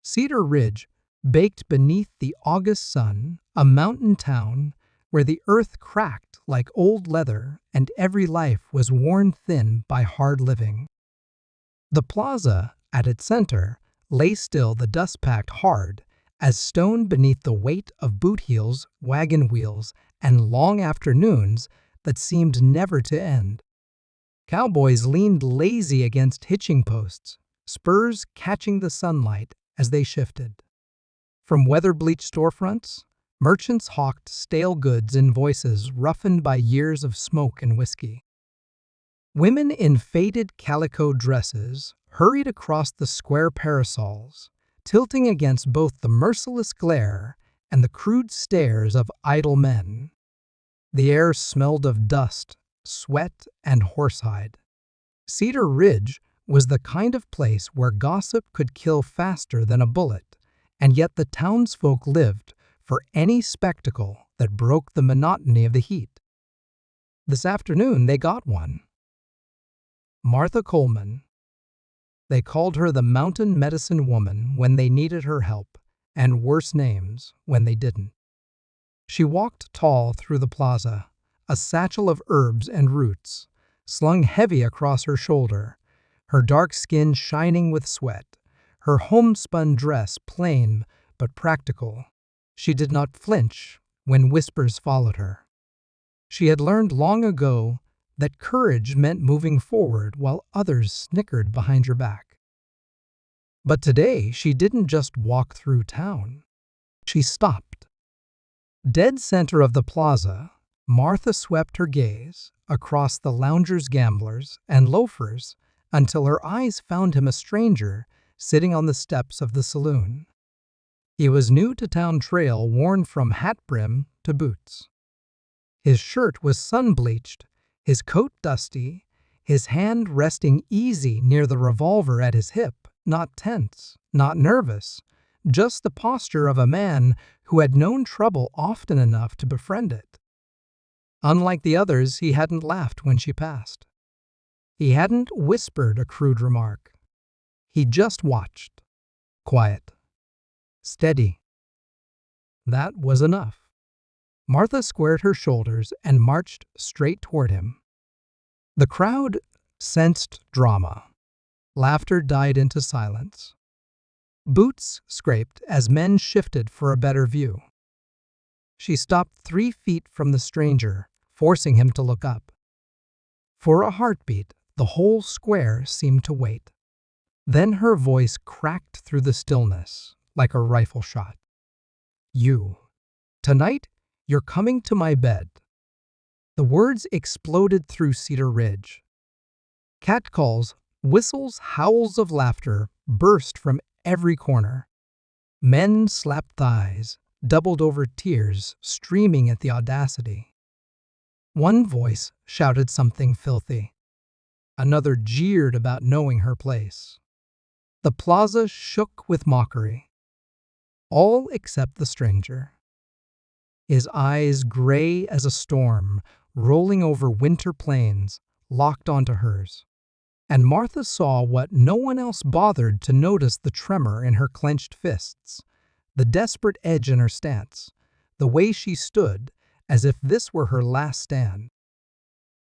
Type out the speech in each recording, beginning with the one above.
Cedar Ridge, baked beneath the August sun, a mountain town where the earth cracked like old leather and every life was worn thin by hard living. The plaza, at its center, lay still, the dust packed hard as stone beneath the weight of boot heels, wagon wheels, and long afternoons that seemed never to end. Cowboys leaned lazy against hitching posts, spurs catching the sunlight as they shifted. From weather-bleached storefronts, merchants hawked stale goods in voices roughened by years of smoke and whiskey. Women in faded calico dresses hurried across the square parasols, tilting against both the merciless glare and the crude stares of idle men. The air smelled of dust, sweat, and horsehide. Cedar Ridge was the kind of place where gossip could kill faster than a bullet, and yet the townsfolk lived for any spectacle that broke the monotony of the heat. This afternoon they got one. Martha Coleman. They called her the Mountain Medicine Woman when they needed her help, and worse names when they didn't. She walked tall through the plaza, a satchel of herbs and roots, slung heavy across her shoulder, her dark skin shining with sweat, her homespun dress plain but practical. She did not flinch when whispers followed her. She had learned long ago that courage meant moving forward while others snickered behind your back. But today she didn't just walk through town. She stopped. Dead center of the plaza, Martha swept her gaze across the loungers, gamblers, and loafers until her eyes found him, a stranger sitting on the steps of the saloon. He was new to town trail, worn from hat brim to boots. His shirt was sun-bleached, his coat dusty, his hand resting easy near the revolver at his hip, not tense, not nervous, just the posture of a man who had known trouble often enough to befriend it. Unlike the others, he hadn't laughed when she passed. He hadn't whispered a crude remark. He just watched. Quiet. Steady. That was enough. Martha squared her shoulders and marched straight toward him. The crowd sensed drama. Laughter died into silence. Boots scraped as men shifted for a better view. She stopped 3 feet from the stranger, forcing him to look up. For a heartbeat, the whole square seemed to wait. Then her voice cracked through the stillness like a rifle shot. "You. Tonight, you're coming to my bed." The words exploded through Cedar Ridge. Catcalls, whistles, howls of laughter burst from every corner. Men slapped thighs, doubled over, tears streaming at the audacity. One voice shouted something filthy. Another jeered about knowing her place. The plaza shook with mockery. All except the stranger. His eyes, gray as a storm, rolling over winter plains, locked onto hers. And Martha saw what no one else bothered to notice: the tremor in her clenched fists, the desperate edge in her stance, the way she stood as if this were her last stand.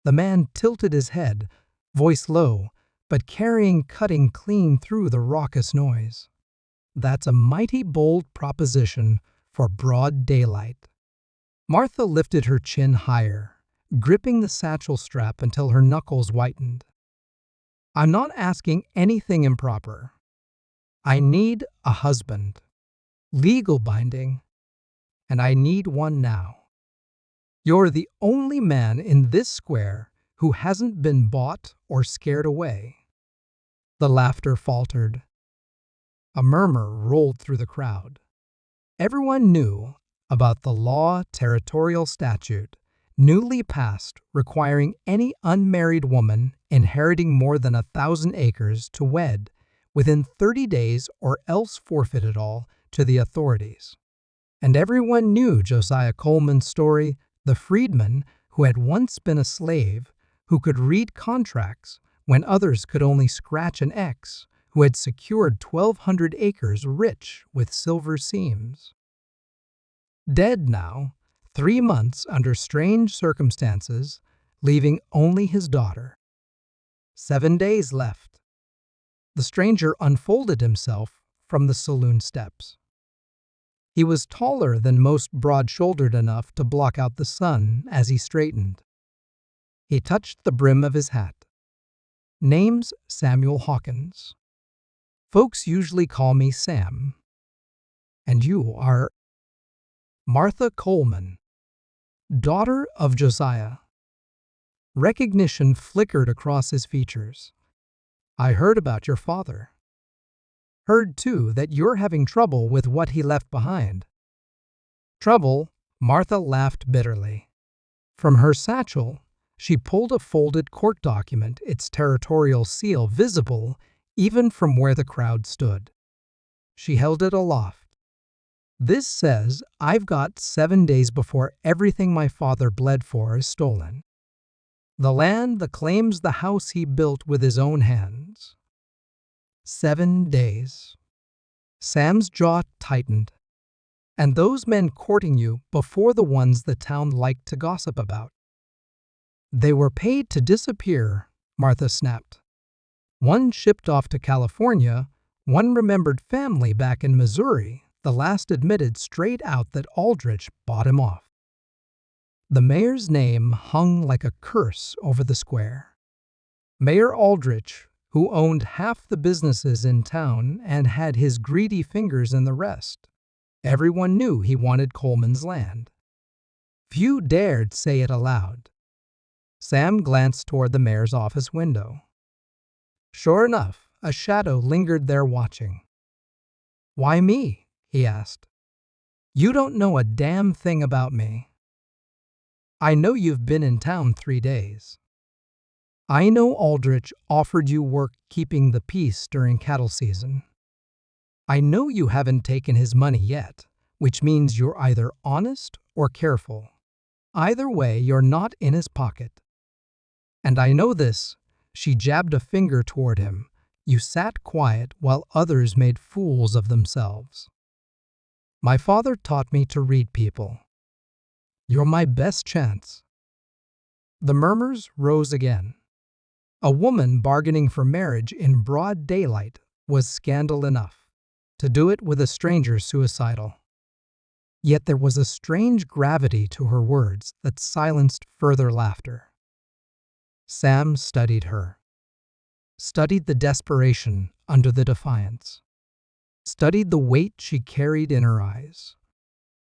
The man tilted his head, voice low, but cutting clean through the raucous noise. "That's a mighty bold proposition for broad daylight." Martha lifted her chin higher, gripping the satchel strap until her knuckles whitened. "I'm not asking anything improper. I need a husband, legal binding, and I need one now. You're the only man in this square who hasn't been bought or scared away." The laughter faltered. A murmur rolled through the crowd. Everyone knew about the law territorial statute newly passed requiring any unmarried woman inheriting more than 1,000 acres to wed within 30 days or else forfeit it all to the authorities. And everyone knew Josiah Coleman's story, the freedman who had once been a slave, who could read contracts when others could only scratch an X, who had secured 1,200 acres rich with silver seams. Dead now, 3 months under strange circumstances, leaving only his daughter. 7 days left. The stranger unfolded himself from the saloon steps. He was taller than most, broad-shouldered enough to block out the sun as he straightened. He touched the brim of his hat. Name's Samuel Hawkins. Folks usually call me Sam. And you are Martha Coleman, daughter of Josiah. Recognition flickered across his features. I heard about your father. Heard, too, that you're having trouble with what he left behind. Trouble? Martha laughed bitterly. From her satchel, she pulled a folded court document, its territorial seal visible even from where the crowd stood. She held it aloft. This says I've got 7 days before everything my father bled for is stolen. The land that claims the house he built with his own hands. 7 days. Sam's jaw tightened. And those men courting you before the ones the town liked to gossip about. They were paid to disappear, Martha snapped. One shipped off to California, one remembered family back in Missouri, the last admitted straight out that Aldrich bought him off. The mayor's name hung like a curse over the square. Mayor Aldrich, who owned half the businesses in town and had his greedy fingers in the rest. Everyone knew he wanted Coleman's land. Few dared say it aloud. Sam glanced toward the mayor's office window. Sure enough, a shadow lingered there watching. Why me? He asked. You don't know a damn thing about me. I know you've been in town 3 days. I know Aldrich offered you work keeping the peace during cattle season. I know you haven't taken his money yet, which means you're either honest or careful. Either way, you're not in his pocket. And I know this, she jabbed a finger toward him. You sat quiet while others made fools of themselves. My father taught me to read people. You're my best chance. The murmurs rose again. A woman bargaining for marriage in broad daylight was scandal enough. To do it with a stranger suicidal. Yet there was a strange gravity to her words that silenced further laughter. Sam studied her. Studied the desperation under the defiance. Studied the weight she carried in her eyes.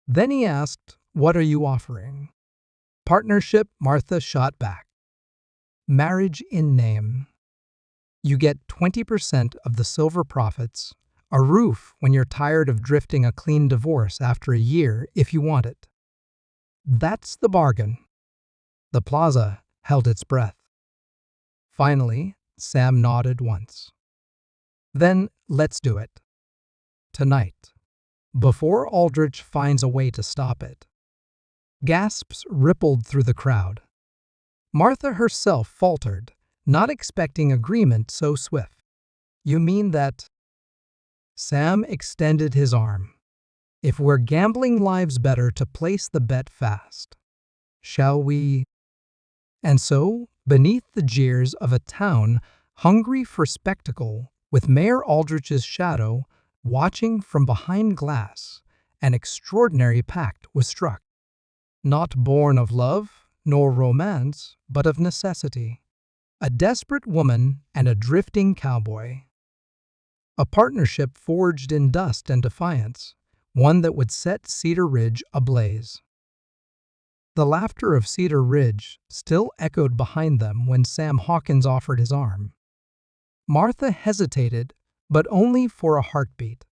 Then he asked, What are you offering? Partnership, Martha shot back. Marriage in name. You get 20% of the silver profits, a roof when you're tired of drifting a clean divorce after a year if you want it. That's the bargain. The plaza held its breath. Finally, Sam nodded once. Then let's do it. Tonight. Before Aldrich finds a way to stop it. Gasps rippled through the crowd. Martha herself faltered, not expecting agreement so swift. You mean that? Sam extended his arm. If we're gambling lives better to place the bet fast. Shall we? And so, beneath the jeers of a town hungry for spectacle, with Mayor Aldrich's shadow watching from behind glass, an extraordinary pact was struck. Not born of love, nor romance, but of necessity. A desperate woman and a drifting cowboy. A partnership forged in dust and defiance, one that would set Cedar Ridge ablaze. The laughter of Cedar Ridge still echoed behind them when Sam Hawkins offered his arm. Martha hesitated, but only for a heartbeat.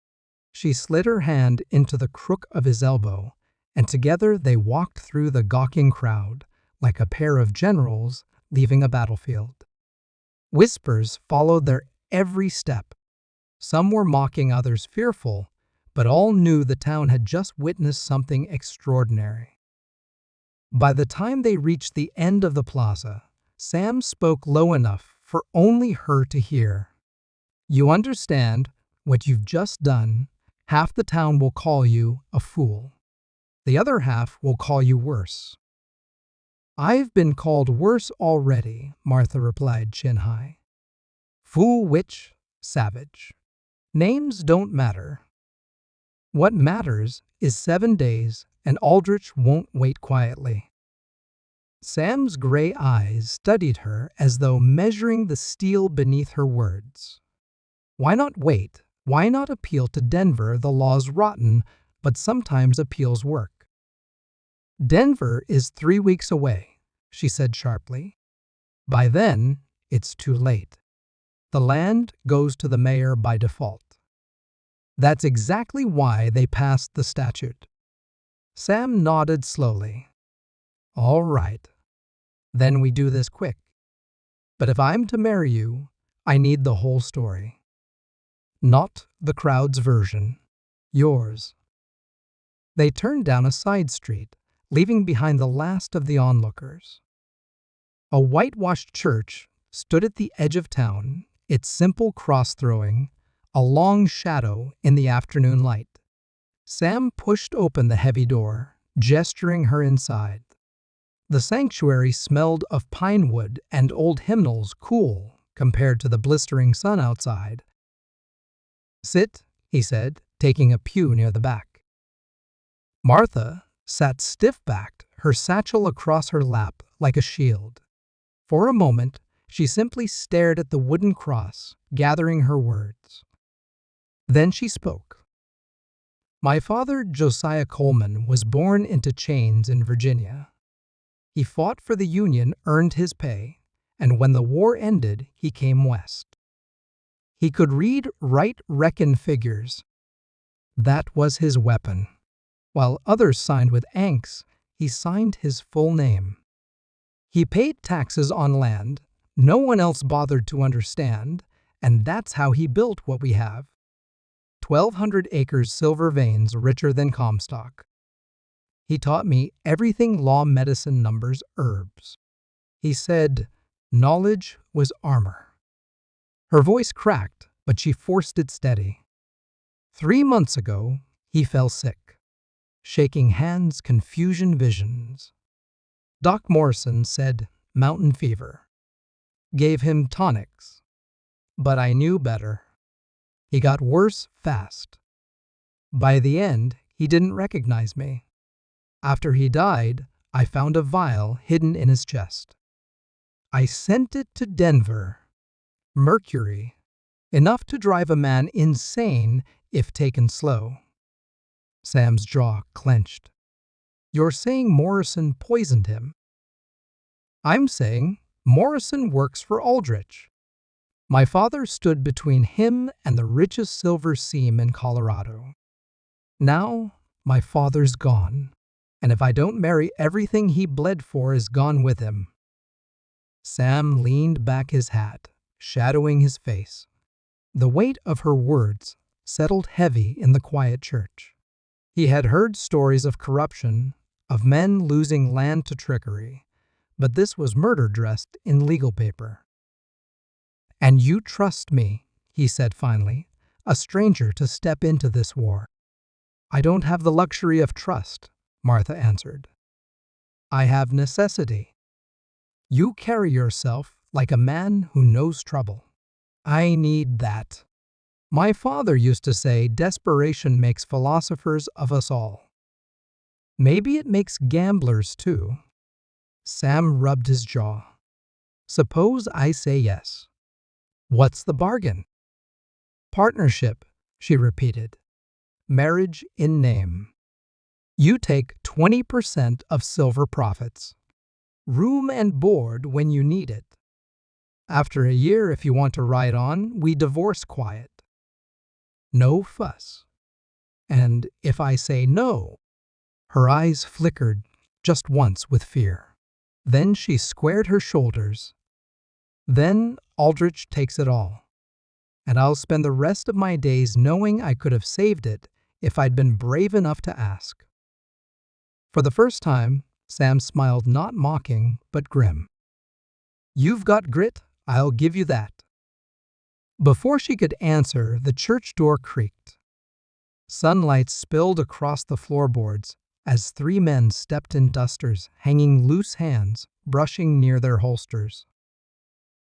She slid her hand into the crook of his elbow, and together they walked through the gawking crowd like a pair of generals leaving a battlefield. Whispers followed their every step. Some were mocking, others fearful, but all knew the town had just witnessed something extraordinary. By the time they reached the end of the plaza, Sam spoke low enough for only her to hear. You understand what you've just done? Half the town will call you a fool. The other half will call you worse. I've been called worse already, Martha replied chin high. Fool, witch, savage. Names don't matter. What matters is 7 days, and Aldrich won't wait quietly. Sam's gray eyes studied her as though measuring the steel beneath her words. Why not wait? Why not appeal to Denver? The law's rotten, but sometimes appeals work. Denver is 3 weeks away, she said sharply. By then, it's too late. The land goes to the mayor by default. That's exactly why they passed the statute. Sam nodded slowly. All right. Then we do this quick. But if I'm to marry you, I need the whole story. Not the crowd's version. Yours. They turned down a side street, leaving behind the last of the onlookers. A whitewashed church stood at the edge of town, its simple cross throwing a long shadow in the afternoon light. Sam pushed open the heavy door, gesturing her inside. The sanctuary smelled of pine wood and old hymnals, cool compared to the blistering sun outside. Sit, he said, taking a pew near the back. Martha sat stiff-backed, her satchel across her lap like a shield. For a moment, she simply stared at the wooden cross, gathering her words. Then she spoke. My father, Josiah Coleman, was born into chains in Virginia. He fought for the Union, earned his pay, and when the war ended, he came west. He could read, write, reckon figures. That was his weapon. While others signed with Anks, he signed his full name. He paid taxes on land no one else bothered to understand, and that's how he built what we have. 1,200 acres, silver veins, richer than Comstock. He taught me everything: law, medicine, numbers, herbs. He said knowledge was armor. Her voice cracked, but she forced it steady. 3 months ago, he fell sick. Shaking hands, confusion, visions. Doc Morrison said mountain fever. Gave him tonics. But I knew better. He got worse fast. By the end, he didn't recognize me. After he died, I found a vial hidden in his chest. I sent it to Denver. Mercury. Enough to drive a man insane if taken slow. Sam's jaw clenched. You're saying Morrison poisoned him? I'm saying Morrison works for Aldrich. My father stood between him and the richest silver seam in Colorado. Now, my father's gone, and if I don't marry, everything he bled for is gone with him. Sam leaned back his hat, shadowing his face. The weight of her words settled heavy in the quiet church. He had heard stories of corruption, of men losing land to trickery, but this was murder dressed in legal paper. And you trust me, he said finally, a stranger to step into this war. I don't have the luxury of trust, Martha answered. I have necessity. You carry yourself like a man who knows trouble. I need that. My father used to say desperation makes philosophers of us all. Maybe it makes gamblers too. Sam rubbed his jaw. Suppose I say yes. What's the bargain? Partnership, she repeated. Marriage in name. You take 20% of silver profits. Room and board when you need it. After a year, if you want to ride on, we divorce quiet. No fuss. And if I say no, her eyes flickered just once with fear. Then she squared her shoulders. Then Aldrich takes it all. And I'll spend the rest of my days knowing I could have saved it if I'd been brave enough to ask. For the first time, Sam smiled, not mocking, but grim. You've got grit, I'll give you that. Before she could answer, the church door creaked. Sunlight spilled across the floorboards as three men stepped in dusters, hanging loose hands, brushing near their holsters.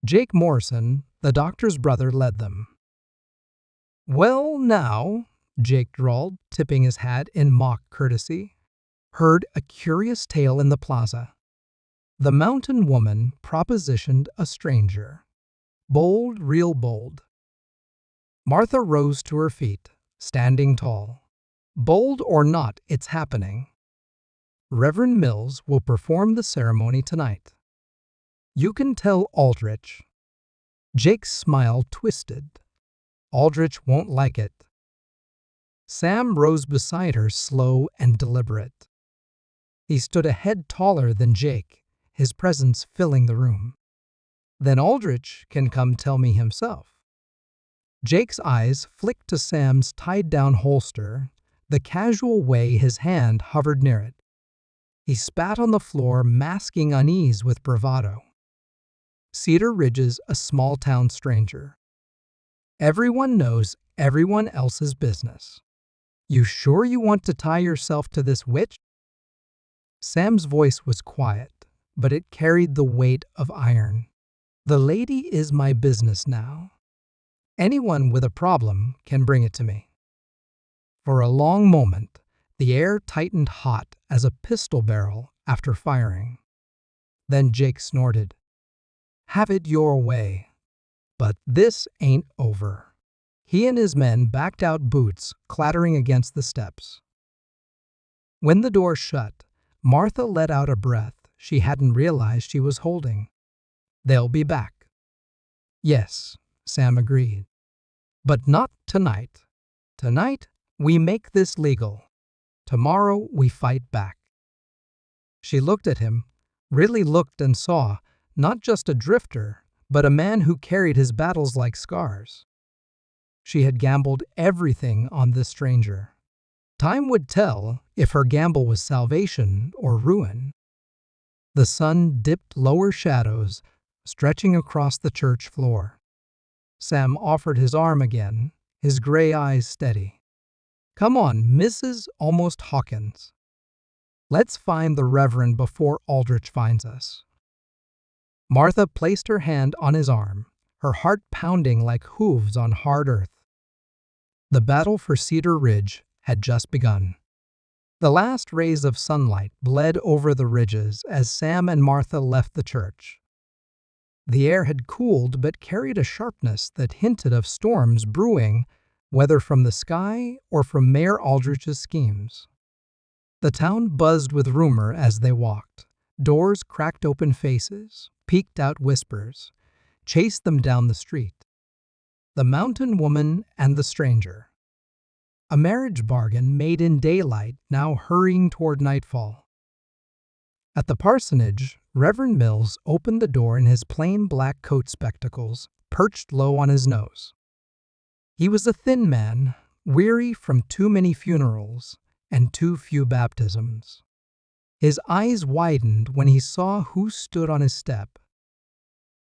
Jake Morrison, the doctor's brother, led them. "Well, now," Jake drawled, tipping his hat in mock courtesy, "heard a curious tale in the plaza. The mountain woman propositioned a stranger. Bold, real bold." Martha rose to her feet, standing tall. "Bold or not, it's happening. Reverend Mills will perform the ceremony tonight. You can tell Aldrich." Jake's smile twisted. "Aldrich won't like it." Sam rose beside her, slow and deliberate. He stood a head taller than Jake, his presence filling the room. "Then Aldrich can come tell me himself." Jake's eyes flicked to Sam's tied-down holster, the casual way his hand hovered near it. He spat on the floor, masking unease with bravado. Cedar Ridge's a small-town stranger. Everyone knows everyone else's business. You sure you want to tie yourself to this witch? Sam's voice was quiet, but it carried the weight of iron. "The lady is my business now. Anyone with a problem can bring it to me." For a long moment, the air tightened hot as a pistol barrel after firing. Then Jake snorted. "Have it your way. But this ain't over." He and his men backed out, boots clattering against the steps. When the door shut, Martha let out a breath she hadn't realized she was holding. "They'll be back." "Yes," Sam agreed. "But not tonight. Tonight, we make this legal. Tomorrow, we fight back." She looked at him, really looked, and saw not just a drifter, but a man who carried his battles like scars. She had gambled everything on this stranger. Time would tell if her gamble was salvation or ruin. The sun dipped lower shadows, stretching across the church floor. Sam offered his arm again, his gray eyes steady. "Come on, Mrs. Almost Hawkins. Let's find the Reverend before Aldrich finds us." Martha placed her hand on his arm, her heart pounding like hooves on hard earth. The battle for Cedar Ridge had just begun. The last rays of sunlight bled over the ridges as Sam and Martha left the church. The air had cooled but carried a sharpness that hinted of storms brewing, whether from the sky or from Mayor Aldrich's schemes. The town buzzed with rumor as they walked. Doors cracked open, faces, peeked out whispers, chased them down the street. The mountain woman and the stranger. A marriage bargain made in daylight, now hurrying toward nightfall. At the parsonage, Reverend Mills opened the door in his plain black coat, spectacles perched low on his nose. He was a thin man, weary from too many funerals and too few baptisms. His eyes widened when he saw who stood on his step.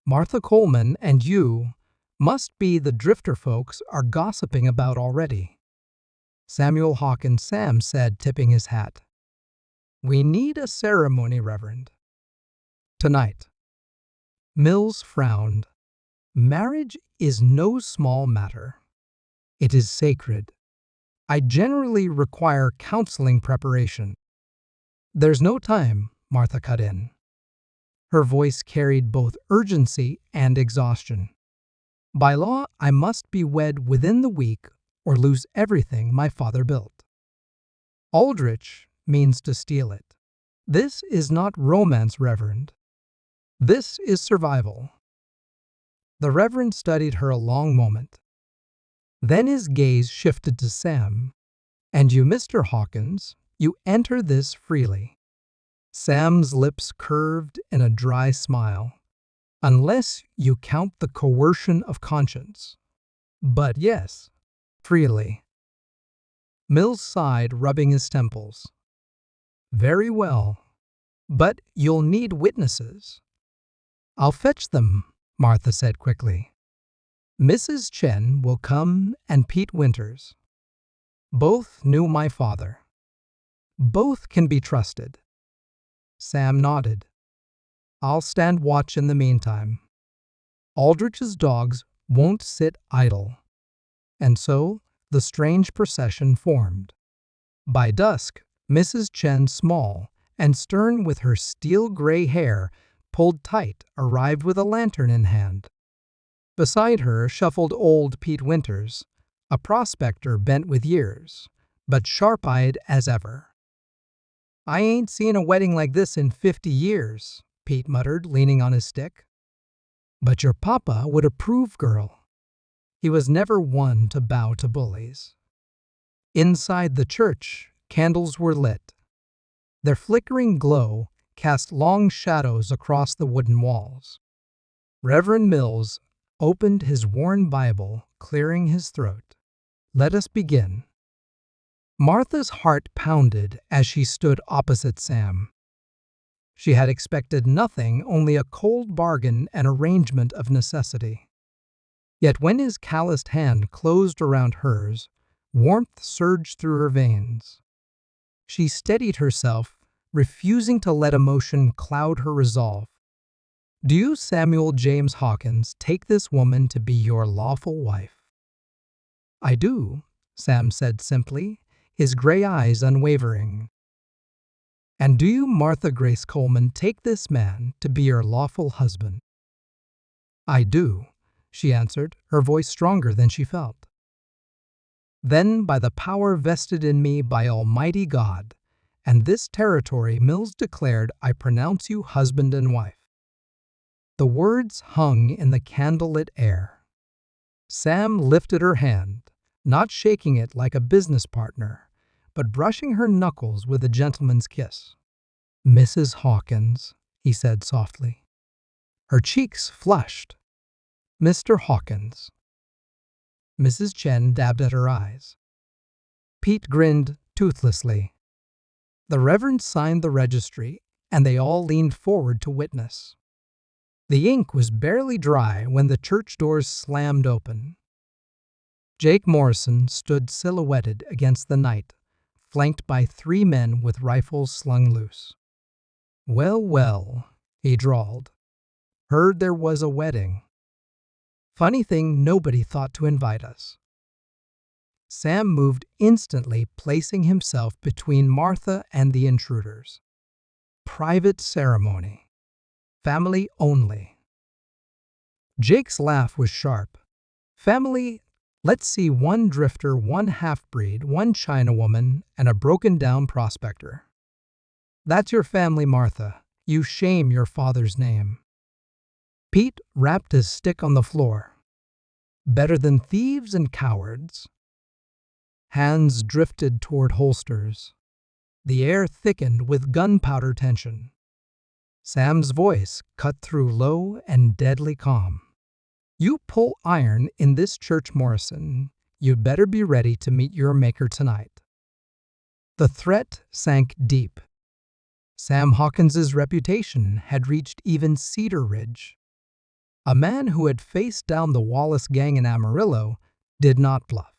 "Martha Coleman and you must be the drifter folks are gossiping about already." "Samuel Hawkins," Sam said, tipping his hat. "We need a ceremony, Reverend. Tonight." Mills frowned. "Marriage is no small matter. It is sacred. I generally require counseling preparation." "There's no time," Martha cut in. Her voice carried both urgency and exhaustion. "By law, I must be wed within the week or lose everything my father built. Aldrich means to steal it. This is not romance, Reverend. This is survival." The Reverend studied her a long moment. Then his gaze shifted to Sam. "And you, Mr. Hawkins, you enter this freely." Sam's lips curved in a dry smile. "Unless you count the coercion of conscience. But yes, freely." Mills sighed, rubbing his temples. "Very well. But you'll need witnesses." "I'll fetch them," Martha said quickly. Mrs. Chen will come and Pete Winters. Both knew my father. Both can be trusted. Sam nodded. I'll stand watch in the meantime. Aldrich's dogs won't sit idle. And so the strange procession formed. By dusk, Mrs. Chen, small and stern with her steel-gray hair pulled tight, arrived with a lantern in hand. Beside her shuffled old Pete Winters, a prospector bent with years, but sharp-eyed as ever. I ain't seen a wedding like this in 50 years, Pete muttered, leaning on his stick. But your papa would approve, girl. He was never one to bow to bullies. Inside the church, candles were lit. Their flickering glow cast long shadows across the wooden walls. Reverend Mills opened his worn Bible, clearing his throat. Let us begin. Martha's heart pounded as she stood opposite Sam. She had expected nothing, only a cold bargain and arrangement of necessity. Yet when his calloused hand closed around hers, warmth surged through her veins. She steadied herself, refusing to let emotion cloud her resolve. Do you, Samuel James Hawkins, take this woman to be your lawful wife? I do, Sam said simply, his gray eyes unwavering. And do you, Martha Grace Coleman, take this man to be your lawful husband? I do, she answered, her voice stronger than she felt. Then, by the power vested in me by Almighty God, and this territory, Mills declared, I pronounce you husband and wife. The words hung in the candlelit air. Sam lifted her hand, not shaking it like a business partner, but brushing her knuckles with a gentleman's kiss. Mrs. Hawkins, he said softly. Her cheeks flushed. Mr. Hawkins. Mrs. Chen dabbed at her eyes. Pete grinned toothlessly. The Reverend signed the registry, and they all leaned forward to witness. The ink was barely dry when the church doors slammed open. Jake Morrison stood silhouetted against the night, flanked by 3 men with rifles slung loose. Well, well, he drawled. Heard there was a wedding. Funny thing, nobody thought to invite us. Sam moved instantly, placing himself between Martha and the intruders. Private ceremony. Family only. Jake's laugh was sharp. Family, let's see, 1 drifter, 1 half-breed, 1 Chinawoman, and a broken-down prospector. That's your family, Martha. You shame your father's name. Pete rapped his stick on the floor. Better than thieves and cowards. Hands drifted toward holsters. The air thickened with gunpowder tension. Sam's voice cut through low and deadly calm. You pull iron in this church, Morrison. You'd better be ready to meet your maker tonight. The threat sank deep. Sam Hawkins's reputation had reached even Cedar Ridge. A man who had faced down the Wallace gang in Amarillo did not bluff.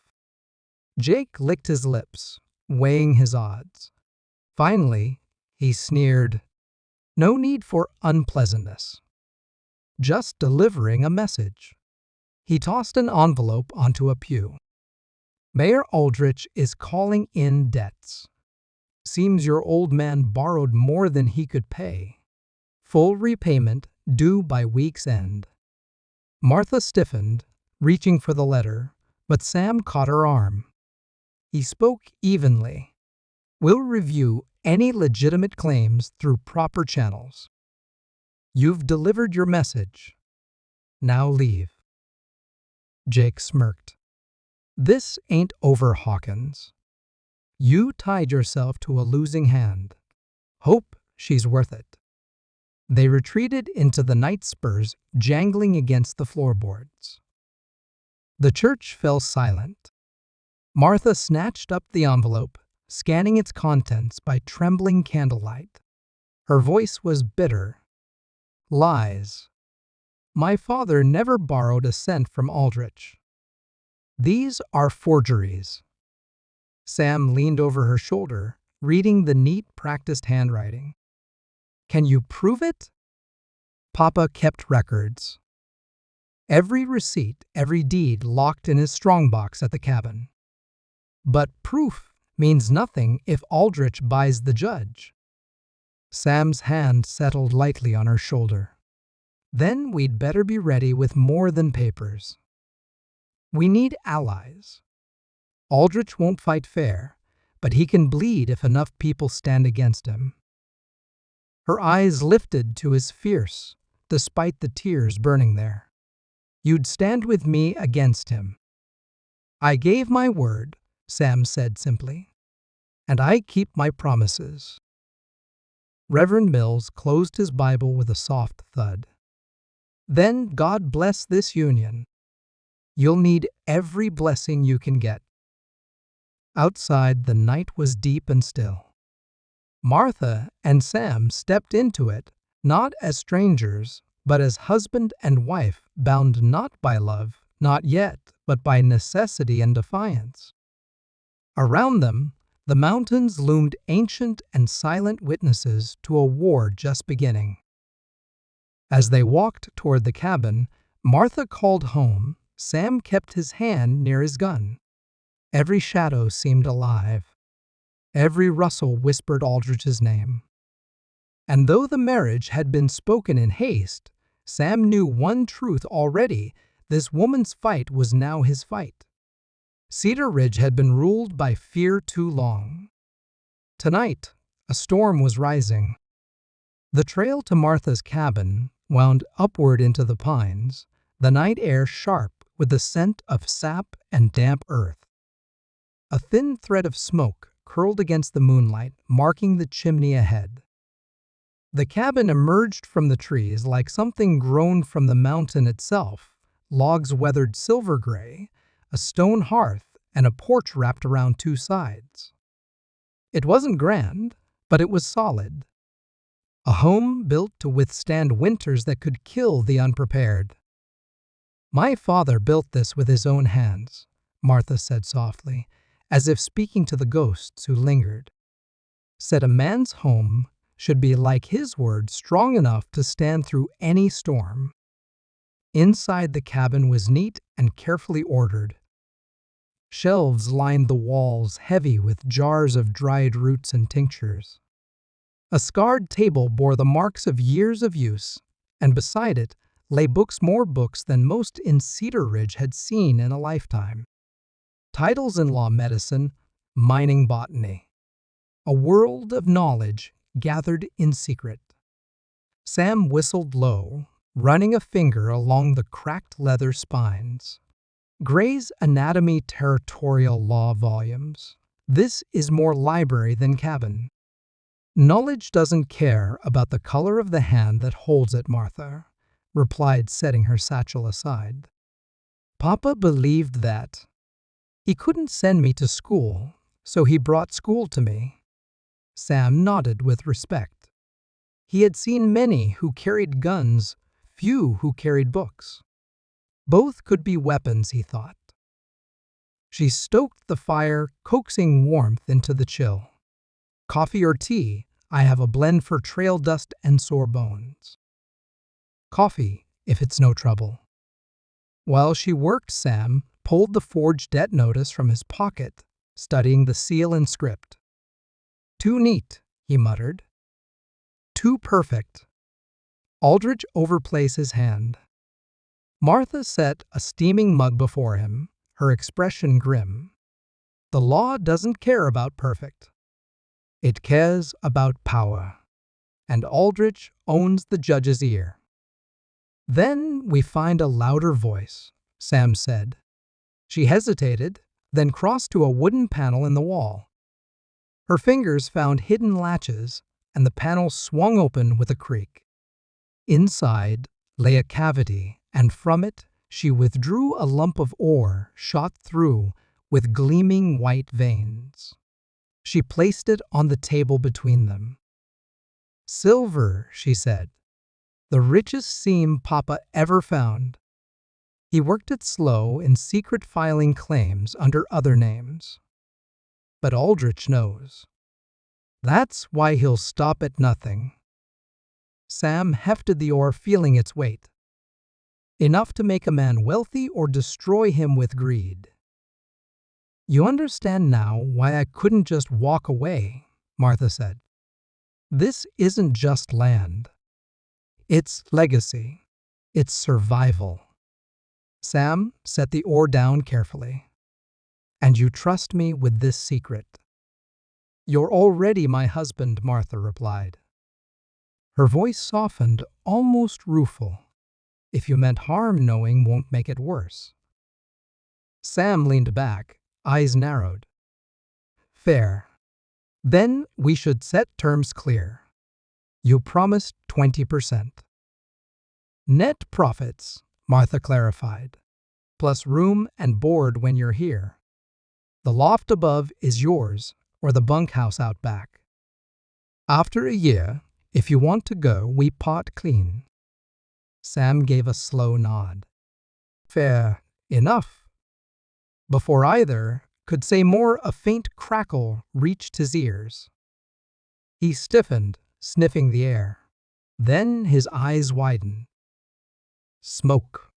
Jake licked his lips, weighing his odds. Finally, he sneered, no need for unpleasantness. Just delivering a message. He tossed an envelope onto a pew. Mayor Aldrich is calling in debts. Seems your old man borrowed more than he could pay. Full repayment due by week's end. Martha stiffened, reaching for the letter, but Sam caught her arm. He spoke evenly. We'll review any legitimate claims through proper channels. You've delivered your message. Now leave. Jake smirked. This ain't over, Hawkins. You tied yourself to a losing hand. Hope she's worth it. They retreated into the night spurs, jangling against the floorboards. The church fell silent. Martha snatched up the envelope, scanning its contents by trembling candlelight. Her voice was bitter. Lies. My father never borrowed a cent from Aldrich. These are forgeries. Sam leaned over her shoulder, reading the neat, practiced handwriting. Can you prove it? Papa kept records. Every receipt, every deed locked in his strongbox at the cabin. But proof means nothing if Aldrich buys the judge. Sam's hand settled lightly on her shoulder. Then we'd better be ready with more than papers. We need allies. Aldrich won't fight fair, but he can bleed if enough people stand against him. Her eyes lifted to his fierce, despite the tears burning there. You'd stand with me against him. I gave my word, Sam said simply, and I keep my promises. Reverend Mills closed his Bible with a soft thud. Then God bless this union. You'll need every blessing you can get. Outside, the night was deep and still. Martha and Sam stepped into it, not as strangers, but as husband and wife bound not by love, not yet, but by necessity and defiance. Around them, the mountains loomed ancient and silent witnesses to a war just beginning. As they walked toward the cabin, Martha called home. Sam kept his hand near his gun. Every shadow seemed alive. Every rustle whispered Aldrich's name. And though the marriage had been spoken in haste, Sam knew one truth already: this woman's fight was now his fight. Cedar Ridge had been ruled by fear too long. Tonight, a storm was rising. The trail to Martha's cabin wound upward into the pines, the night air sharp with the scent of sap and damp earth. A thin thread of smoke curled against the moonlight, marking the chimney ahead. The cabin emerged from the trees like something grown from the mountain itself, logs weathered silver gray, a stone hearth, and a porch wrapped around two sides. It wasn't grand, but it was solid. A home built to withstand winters that could kill the unprepared. My father built this with his own hands, Martha said softly, as if speaking to the ghosts who lingered. Said a man's home should be like his word, strong enough to stand through any storm. Inside, the cabin was neat and carefully ordered. Shelves lined the walls, heavy with jars of dried roots and tinctures. A scarred table bore the marks of years of use, and beside it lay books, more books than most in Cedar Ridge had seen in a lifetime. Titles in law, medicine, mining, botany. A world of knowledge gathered in secret. Sam whistled low, running a finger along the cracked leather spines. Gray's Anatomy Territorial Law volumes. This is more library than cabin. Knowledge doesn't care about the color of the hand that holds it, Martha replied, setting her satchel aside. Papa believed that. He couldn't send me to school, so he brought school to me. Sam nodded with respect. He had seen many who carried guns, few who carried books. Both could be weapons, he thought. She stoked the fire, coaxing warmth into the chill. Coffee or tea? I have a blend for trail dust and sore bones. Coffee, if it's no trouble. While she worked, Sam pulled the forged debt notice from his pocket, studying the seal and script. Too neat, he muttered. Too perfect. Aldrich overplays his hand. Martha set a steaming mug before him, her expression grim. The law doesn't care about perfect. It cares about power, and Aldrich owns the judge's ear. Then we find a louder voice, Sam said. She hesitated, then crossed to a wooden panel in the wall. Her fingers found hidden latches, and the panel swung open with a creak. Inside lay a cavity, and from it she withdrew a lump of ore shot through with gleaming white veins. She placed it on the table between them. Silver, she said. The richest seam Papa ever found. He worked it slow in secret filing claims under other names. But Aldrich knows. That's why he'll stop at nothing. Sam hefted the oar, feeling its weight. Enough to make a man wealthy or destroy him with greed. You understand now why I couldn't just walk away, Martha said. This isn't just land. It's legacy. It's survival. Sam set the oar down carefully. And you trust me with this secret. You're already my husband, Martha replied. Her voice softened, almost rueful. If you meant harm, knowing won't make it worse. Sam leaned back, eyes narrowed. Fair. Then we should set terms clear. You promised 20%. Net profits, Martha clarified, plus room and board when you're here. The loft above is yours, or the bunkhouse out back. After a year, if you want to go, we part clean. Sam gave a slow nod. Fair enough. Before either could say more, a faint crackle reached his ears. He stiffened, sniffing the air. Then his eyes widened. Smoke.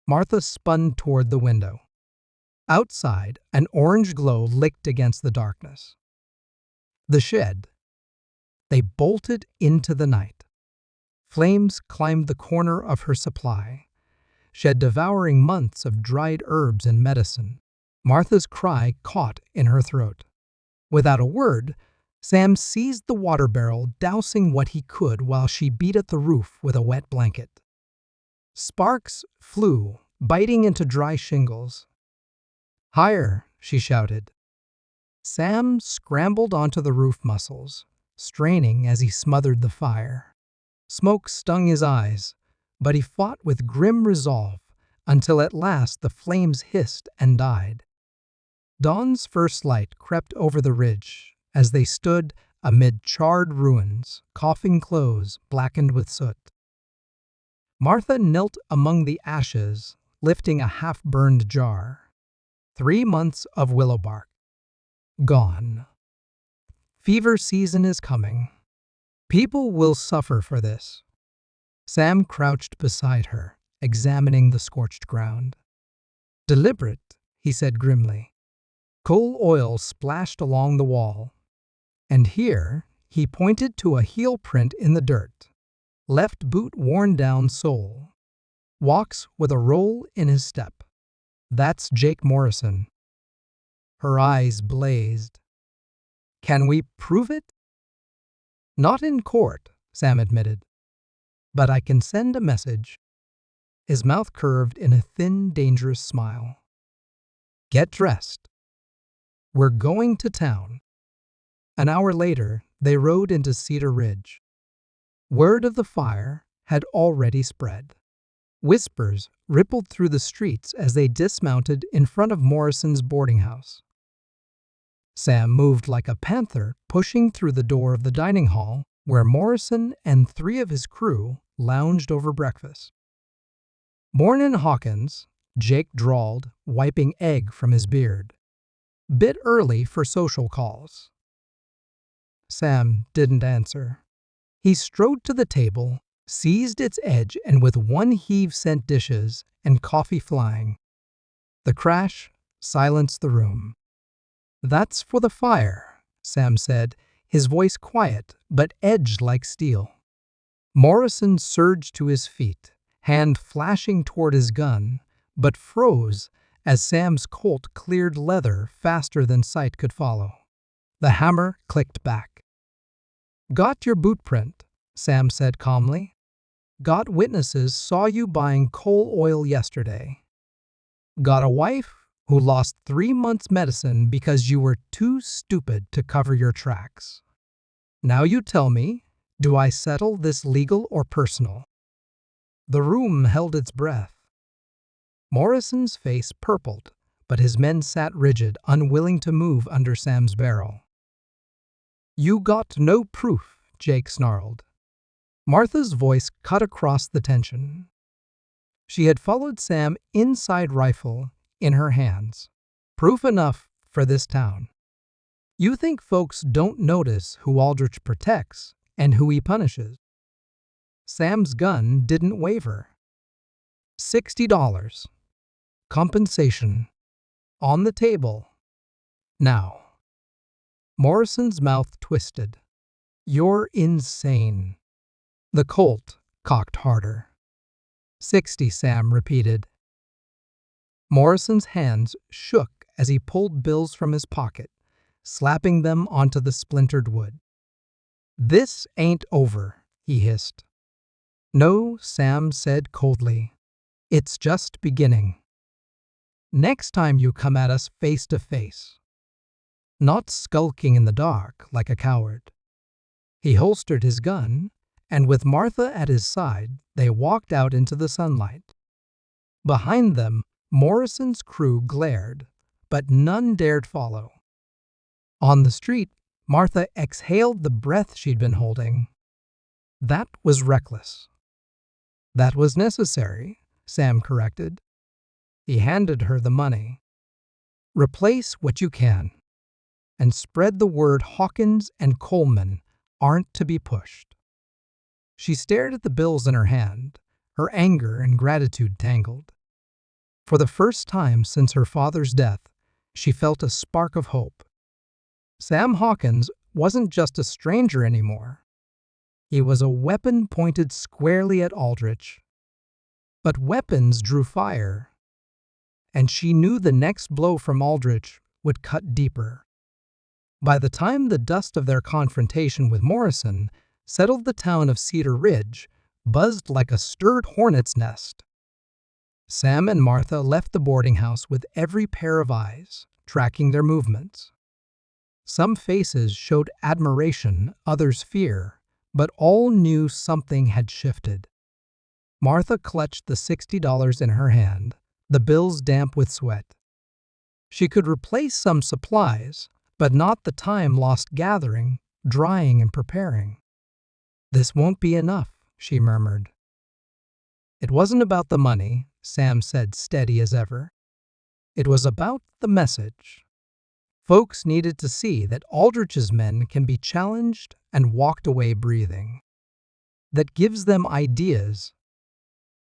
Martha spun toward the window. Outside, an orange glow licked against the darkness. The shed. They bolted into the night. Flames climbed the corner of her supply, shed devouring months of dried herbs and medicine. Martha's cry caught in her throat. Without a word, Sam seized the water barrel, dousing what he could while she beat at the roof with a wet blanket. Sparks flew, biting into dry shingles. Higher, she shouted. Sam scrambled onto the roof muscles, straining as he smothered the fire. Smoke stung his eyes, but he fought with grim resolve until at last the flames hissed and died. Dawn's first light crept over the ridge as they stood amid charred ruins, coughing clothes blackened with soot. Martha knelt among the ashes, lifting a half-burned jar. 3 months of willow bark. Gone. Fever season is coming. People will suffer for this. Sam crouched beside her, examining the scorched ground. Deliberate, he said grimly. Coal oil splashed along the wall. And here, he pointed to a heel print in the dirt. Left boot worn down sole. Walks with a roll in his step. That's Jake Morrison. Her eyes blazed. Can we prove it? Not in court, Sam admitted. But I can send a message. His mouth curved in a thin, dangerous smile. Get dressed. We're going to town. An hour later, they rode into Cedar Ridge. Word of the fire had already spread. Whispers rippled through the streets as they dismounted in front of Morrison's boarding house. Sam moved like a panther, pushing through the door of the dining hall, where Morrison and 3 of his crew lounged over breakfast. Mornin' Hawkins, Jake drawled, wiping egg from his beard. Bit early for social calls. Sam didn't answer. He strode to the table, seized its edge, and with one heave sent dishes and coffee flying. The crash silenced the room. That's for the fire, Sam said, his voice quiet but edged like steel. Morrison surged to his feet, hand flashing toward his gun, but froze as Sam's Colt cleared leather faster than sight could follow. The hammer clicked back. Got your boot print, Sam said calmly. Got witnesses saw you buying coal oil yesterday. Got a wife who lost 3 months' medicine because you were too stupid to cover your tracks. Now you tell me, do I settle this legal or personal? The room held its breath. Morrison's face purpled, but his men sat rigid, unwilling to move under Sam's barrel. You got no proof, Jake snarled. Martha's voice cut across the tension. She had followed Sam inside, rifle in her hands. Proof enough for this town. You think folks don't notice who Aldrich protects and who he punishes? Sam's gun didn't waver. $60. Compensation. On the table. Now. Morrison's mouth twisted. You're insane. The Colt cocked harder. 60, Sam repeated. Morrison's hands shook as he pulled bills from his pocket, slapping them onto the splintered wood. This ain't over, he hissed. No, Sam said coldly. It's just beginning. Next time you come at us face to face. Not skulking in the dark like a coward. He holstered his gun, and with Martha at his side, they walked out into the sunlight. Behind them, Morrison's crew glared, but none dared follow. On the street, Martha exhaled the breath she'd been holding. That was reckless. That was necessary, Sam corrected. He handed her the money. Replace what you can, and spread the word Hawkins and Coleman aren't to be pushed. She stared at the bills in her hand, her anger and gratitude tangled. For the first time since her father's death, she felt a spark of hope. Sam Hawkins wasn't just a stranger anymore. He was a weapon pointed squarely at Aldrich. But weapons drew fire, and she knew the next blow from Aldrich would cut deeper. By the time the dust of their confrontation with Morrison settled, the town of Cedar Ridge buzzed like a stirred hornet's nest. Sam and Martha left the boarding house with every pair of eyes, tracking their movements. Some faces showed admiration, others fear, but all knew something had shifted. Martha clutched the $60 in her hand, the bills damp with sweat. She could replace some supplies, but not the time lost gathering, drying, and preparing. This won't be enough, she murmured. It wasn't about the money, Sam said, steady as ever. It was about the message. Folks needed to see that Aldrich's men can be challenged and walked away breathing. That gives them ideas.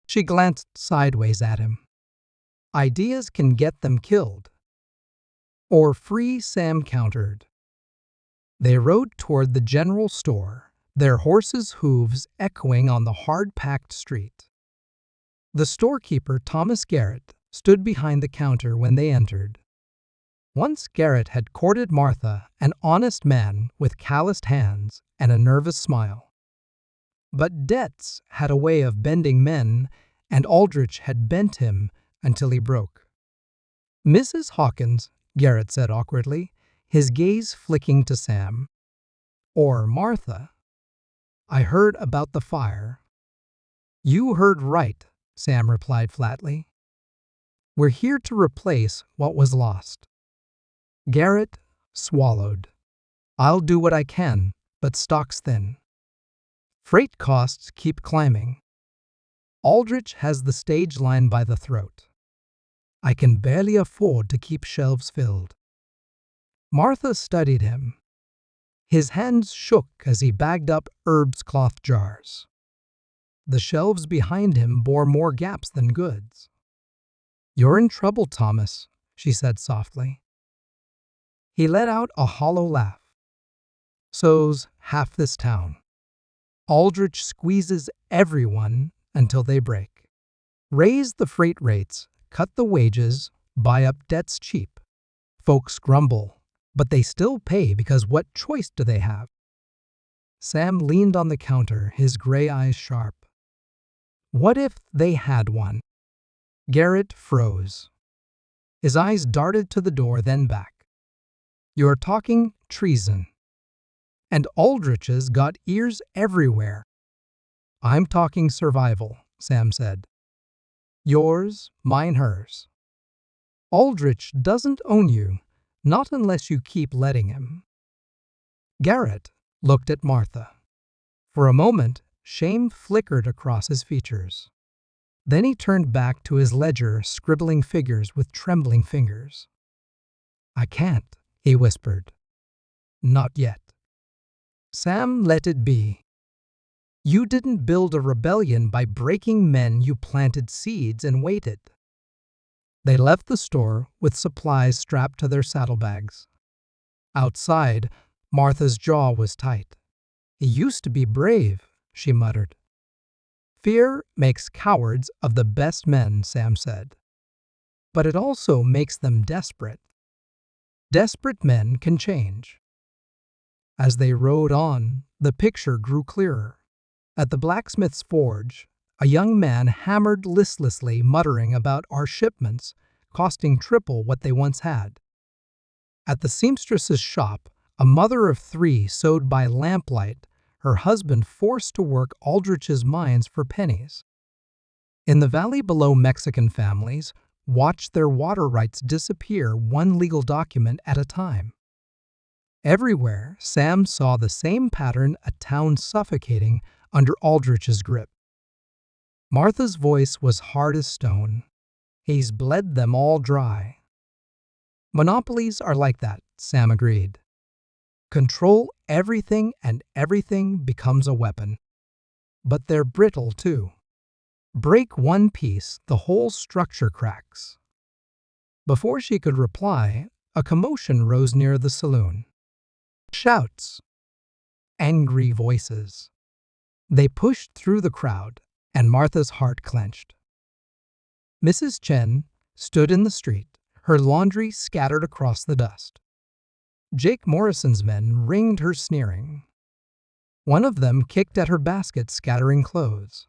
She glanced sideways at him. Ideas can get them killed. Or free, Sam countered. They rode toward the general store, their horses' hooves echoing on the hard-packed street. The storekeeper, Thomas Garrett, stood behind the counter when they entered. Once Garrett had courted Martha, an honest man with calloused hands and a nervous smile. But debts had a way of bending men, and Aldrich had bent him until he broke. Mrs. Hawkins, Garrett said awkwardly, his gaze flicking to Sam. Or Martha. I heard about the fire. You heard right, Sam replied flatly. We're here to replace what was lost. Garrett swallowed. I'll do what I can, but stock's thin. Freight costs keep climbing. Aldrich has the stage line by the throat. I can barely afford to keep shelves filled. Martha studied him. His hands shook as he bagged up herbs cloth jars. The shelves behind him bore more gaps than goods. You're in trouble, Thomas, she said softly. He let out a hollow laugh. So's half this town. Aldrich squeezes everyone until they break. Raise the freight rates, cut the wages, buy up debts cheap. Folks grumble, but they still pay because what choice do they have? Sam leaned on the counter, his gray eyes sharp. What if they had one? Garrett froze. His eyes darted to the door, then back. You're talking treason. And Aldrich's got ears everywhere. I'm talking survival, Sam said. Yours, mine, hers. Aldrich doesn't own you, not unless you keep letting him. Garrett looked at Martha. For a moment, Shame flickered across his features. Then he turned back to his ledger, scribbling figures with trembling fingers. "I can't," he whispered. "Not yet." "Sam, let it be. You didn't build a rebellion by breaking men, you planted seeds and waited." They left the store with supplies strapped to their saddlebags. Outside, Martha's jaw was tight. "He used to be brave," she muttered. "Fear makes cowards of the best men," Sam said. "But it also makes them desperate. Desperate men can change." As they rode on, the picture grew clearer. At the blacksmith's forge, a young man hammered listlessly, muttering about our shipments costing triple what they once had. At the seamstress's shop, a mother of 3 sewed by lamplight, her husband forced to work Aldrich's mines for pennies. In the valley below, Mexican families watched their water rights disappear, one legal document at a time. Everywhere, Sam saw the same pattern, a town suffocating under Aldrich's grip. Martha's voice was hard as stone. "He's bled them all dry." "Monopolies are like that," Sam agreed. "Control everything and everything becomes a weapon. But they're brittle too. Break one piece, the whole structure cracks." Before she could reply, a commotion rose near the saloon. Shouts. Angry voices. They pushed through the crowd, and Martha's heart clenched. Mrs. Chen stood in the street, her laundry scattered across the dust. Jake Morrison's men ringed her, sneering. One of them kicked at her basket, scattering clothes.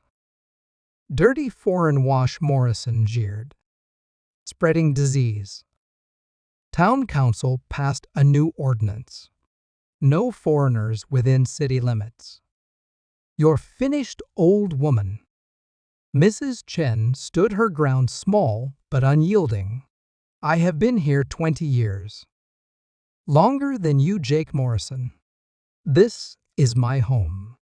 "Dirty foreign wash," Morrison jeered. "Spreading disease." Town council passed a new ordinance. No foreigners within city limits. "You're finished, old woman." Mrs. Chen stood her ground, small but unyielding. "I have been here 20 years. Longer than you, Jake Morrison. This is my home."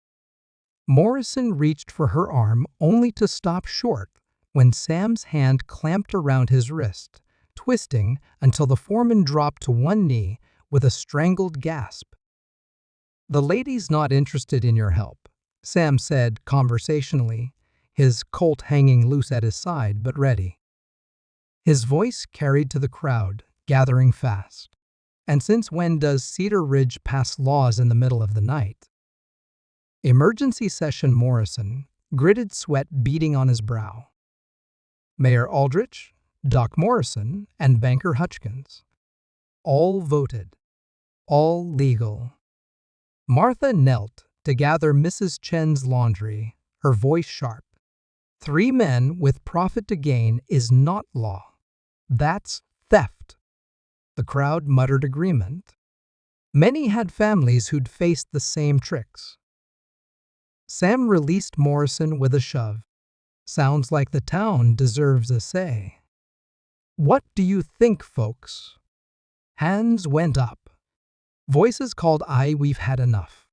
Morrison reached for her arm, only to stop short when Sam's hand clamped around his wrist, twisting until the foreman dropped to one knee with a strangled gasp. "The lady's not interested in your help," Sam said conversationally, his Colt hanging loose at his side but ready. His voice carried to the crowd, gathering fast. "And since when does Cedar Ridge pass laws in the middle of the night?" Emergency session. Morrison, gritted, sweat beading on his brow. Mayor Aldrich, Doc Morrison, and Banker Hutchkins. All voted. All legal. Martha knelt to gather Mrs. Chen's laundry, her voice sharp. 3 men with profit to gain is not law. That's theft." The crowd muttered agreement. Many had families who'd faced the same tricks. Sam released Morrison with a shove. "Sounds like the town deserves a say." "What do you think, folks?" Hands went up. Voices called, "We've had enough."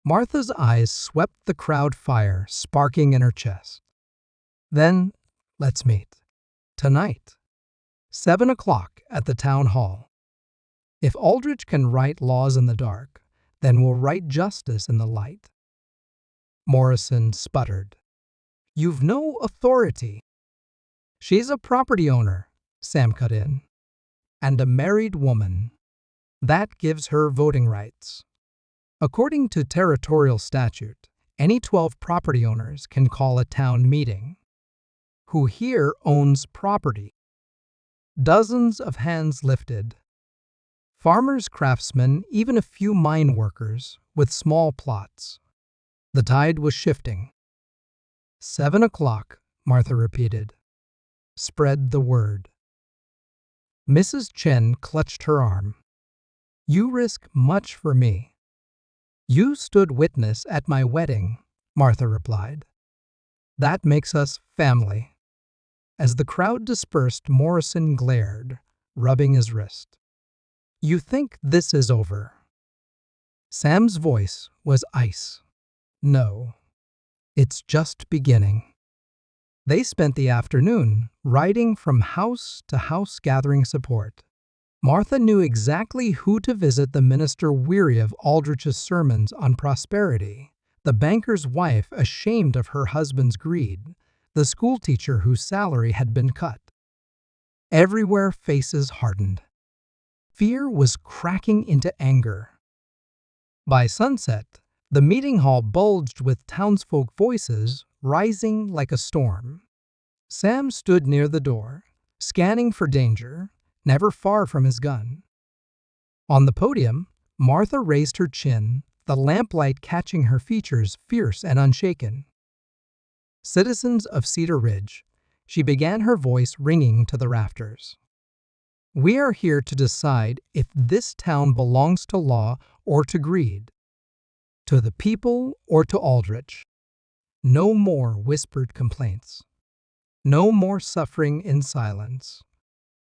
Martha's eyes swept the crowd, fire sparking in her chest. "Then, let's meet. Tonight. 7 o'clock at the town hall. If Aldrich can write laws in the dark, then we'll write justice in the light." Morrison sputtered. "You've no authority." "She's a property owner," Sam cut in. "And a married woman. That gives her voting rights. According to territorial statute, any 12 property owners can call a town meeting. Who here owns property?" Dozens of hands lifted. Farmers, craftsmen, even a few mine workers with small plots. The tide was shifting. 7 o'clock, Martha repeated. "Spread the word." Mrs. Chen clutched her arm. "You risk much for me." "You stood witness at my wedding," Martha replied. "That makes us family." As the crowd dispersed, Morrison glared, rubbing his wrist. "You think this is over?" Sam's voice was ice. No, it's just beginning. They spent the afternoon riding from house to house gathering support. Martha knew exactly who to visit: the minister weary of Aldrich's sermons on prosperity, the banker's wife ashamed of her husband's greed, the schoolteacher whose salary had been cut. Everywhere faces hardened. Fear was cracking into anger. By sunset, the meeting hall bulged with townsfolk voices rising like a storm. Sam stood near the door, scanning for danger, never far from his gun. On the podium, Martha raised her chin, the lamplight catching her features fierce and unshaken. Citizens of Cedar Ridge, she began, her voice ringing to the rafters. We are here to decide if this town belongs to law or to greed, to the people or to Aldrich. No more whispered complaints. No more suffering in silence.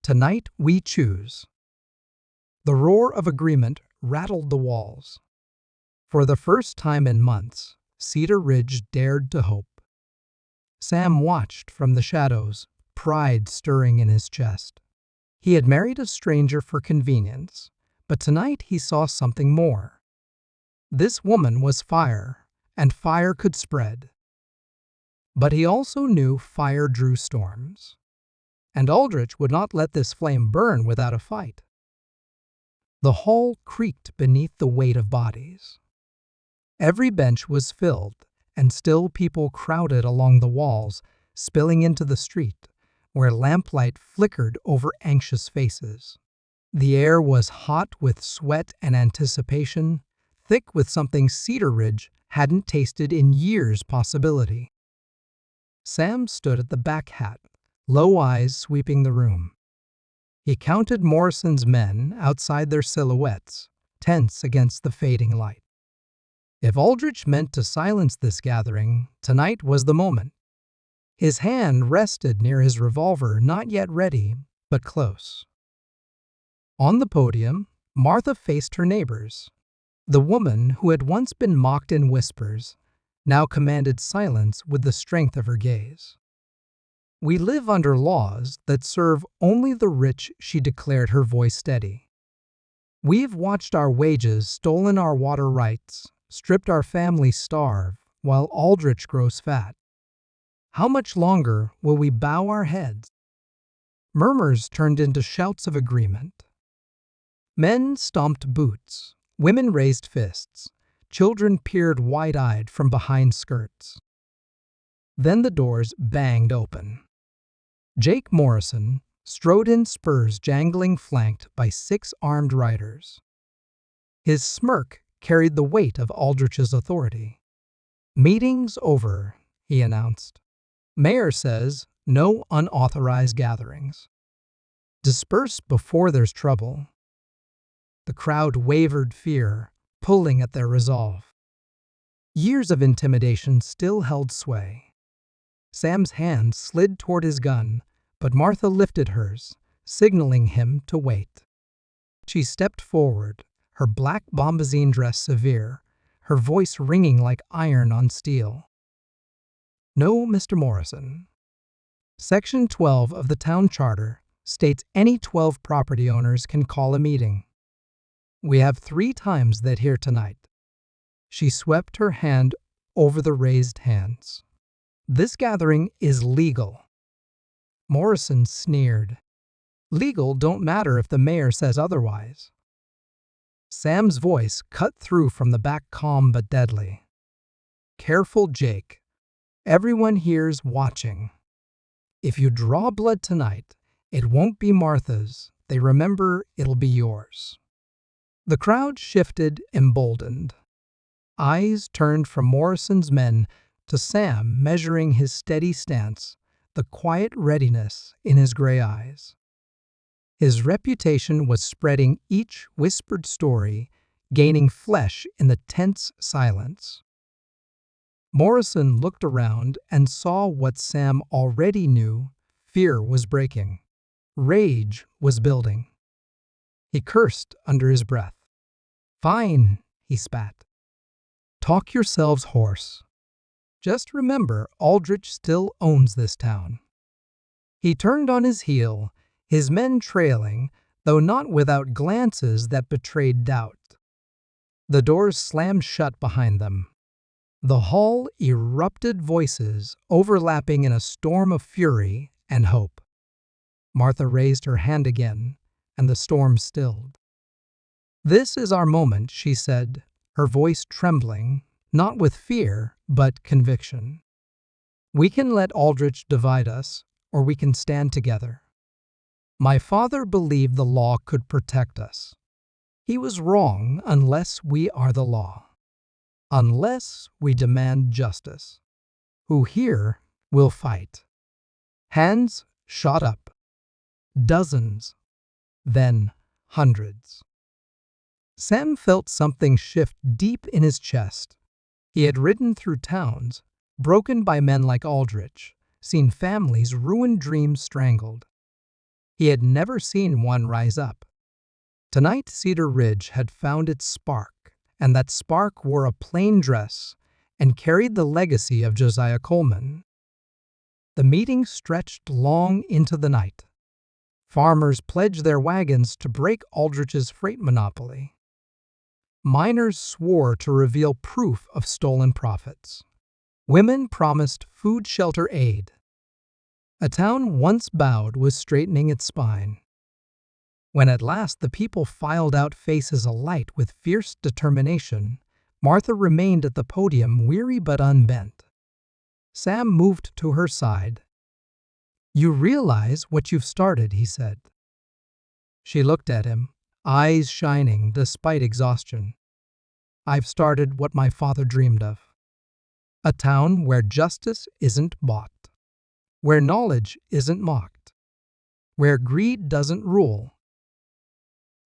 Tonight we choose. The roar of agreement rattled the walls. For the first time in months, Cedar Ridge dared to hope. Sam watched from the shadows, pride stirring in his chest. He had married a stranger for convenience, but tonight he saw something more. This woman was fire, and fire could spread. But he also knew fire drew storms, and Aldrich would not let this flame burn without a fight. The hall creaked beneath the weight of bodies. Every bench was filled, and still people crowded along the walls, spilling into the street, where lamplight flickered over anxious faces. The air was hot with sweat and anticipation, thick with something Cedar Ridge hadn't tasted in years: possibility. Sam stood at the back hat, low eyes sweeping the room. He counted Morrison's men outside, their silhouettes, tense against the fading light. If Aldrich meant to silence this gathering, tonight was the moment. His hand rested near his revolver, not yet ready, but close. On the podium, Martha faced her neighbors. The woman who had once been mocked in whispers now commanded silence with the strength of her gaze. We live under laws that serve only the rich, she declared, her voice steady. We've watched our wages stolen, our water rights, stripped our families starve, while Aldrich grows fat. How much longer will we bow our heads? Murmurs turned into shouts of agreement. Men stomped boots, women raised fists, children peered wide-eyed from behind skirts. Then the doors banged open. Jake Morrison strode in, spurs jangling, flanked by 6 armed riders. His smirk carried the weight of Aldrich's authority. "Meeting's over," he announced. "Mayor says no unauthorized gatherings. Disperse before there's trouble." The crowd wavered, fear pulling at their resolve. Years of intimidation still held sway. Sam's hand slid toward his gun, but Martha lifted hers, signaling him to wait. She stepped forward, her black bombazine dress severe, her voice ringing like iron on steel. "No, Mr. Morrison. Section 12 of the town charter states any 12 property owners can call a meeting. We have 3 times that here tonight." She swept her hand over the raised hands. "This gathering is legal." Morrison sneered. "Legal don't matter if the mayor says otherwise." Sam's voice cut through from the back, calm but deadly. "Careful, Jake. Everyone here's watching. If you draw blood tonight, it won't be Martha's. They remember, it'll be yours." The crowd shifted, emboldened. Eyes turned from Morrison's men to Sam, measuring his steady stance, the quiet readiness in his gray eyes. His reputation was spreading, each whispered story gaining flesh in the tense silence. Morrison looked around and saw what Sam already knew: fear was breaking. Rage was building. He cursed under his breath. "Fine," he spat. Talk yourselves hoarse. Just remember, Aldrich still owns this town." He turned on his heel, his men trailing, though not without glances that betrayed doubt. The doors slammed shut behind them. The hall erupted, voices overlapping in a storm of fury and hope. Martha raised her hand again, and the storm stilled. "This is our moment," she said, her voice trembling, not with fear, but conviction. "We can let Aldrich divide us, or we can stand together. My father believed the law could protect us. He was wrong unless we are the law. Unless we demand justice. Who here will fight?" Hands shot up. Dozens. Then hundreds. Sam felt something shift deep in his chest. He had ridden through towns, broken by men like Aldrich, seen families' ruined dreams strangled. He had never seen one rise up. Tonight Cedar Ridge had found its spark, and that spark wore a plain dress and carried the legacy of Josiah Coleman. The meeting stretched long into the night. Farmers pledged their wagons to break Aldrich's freight monopoly. Miners swore to reveal proof of stolen profits. Women promised food, shelter, aid. A town once bowed was straightening its spine. When at last the people filed out, faces alight with fierce determination, Martha remained at the podium, weary but unbent. Sam moved to her side. "You realize what you've started," he said. She looked at him, eyes shining despite exhaustion. "I've started what my father dreamed of. A town where justice isn't bought, where knowledge isn't mocked, where greed doesn't rule."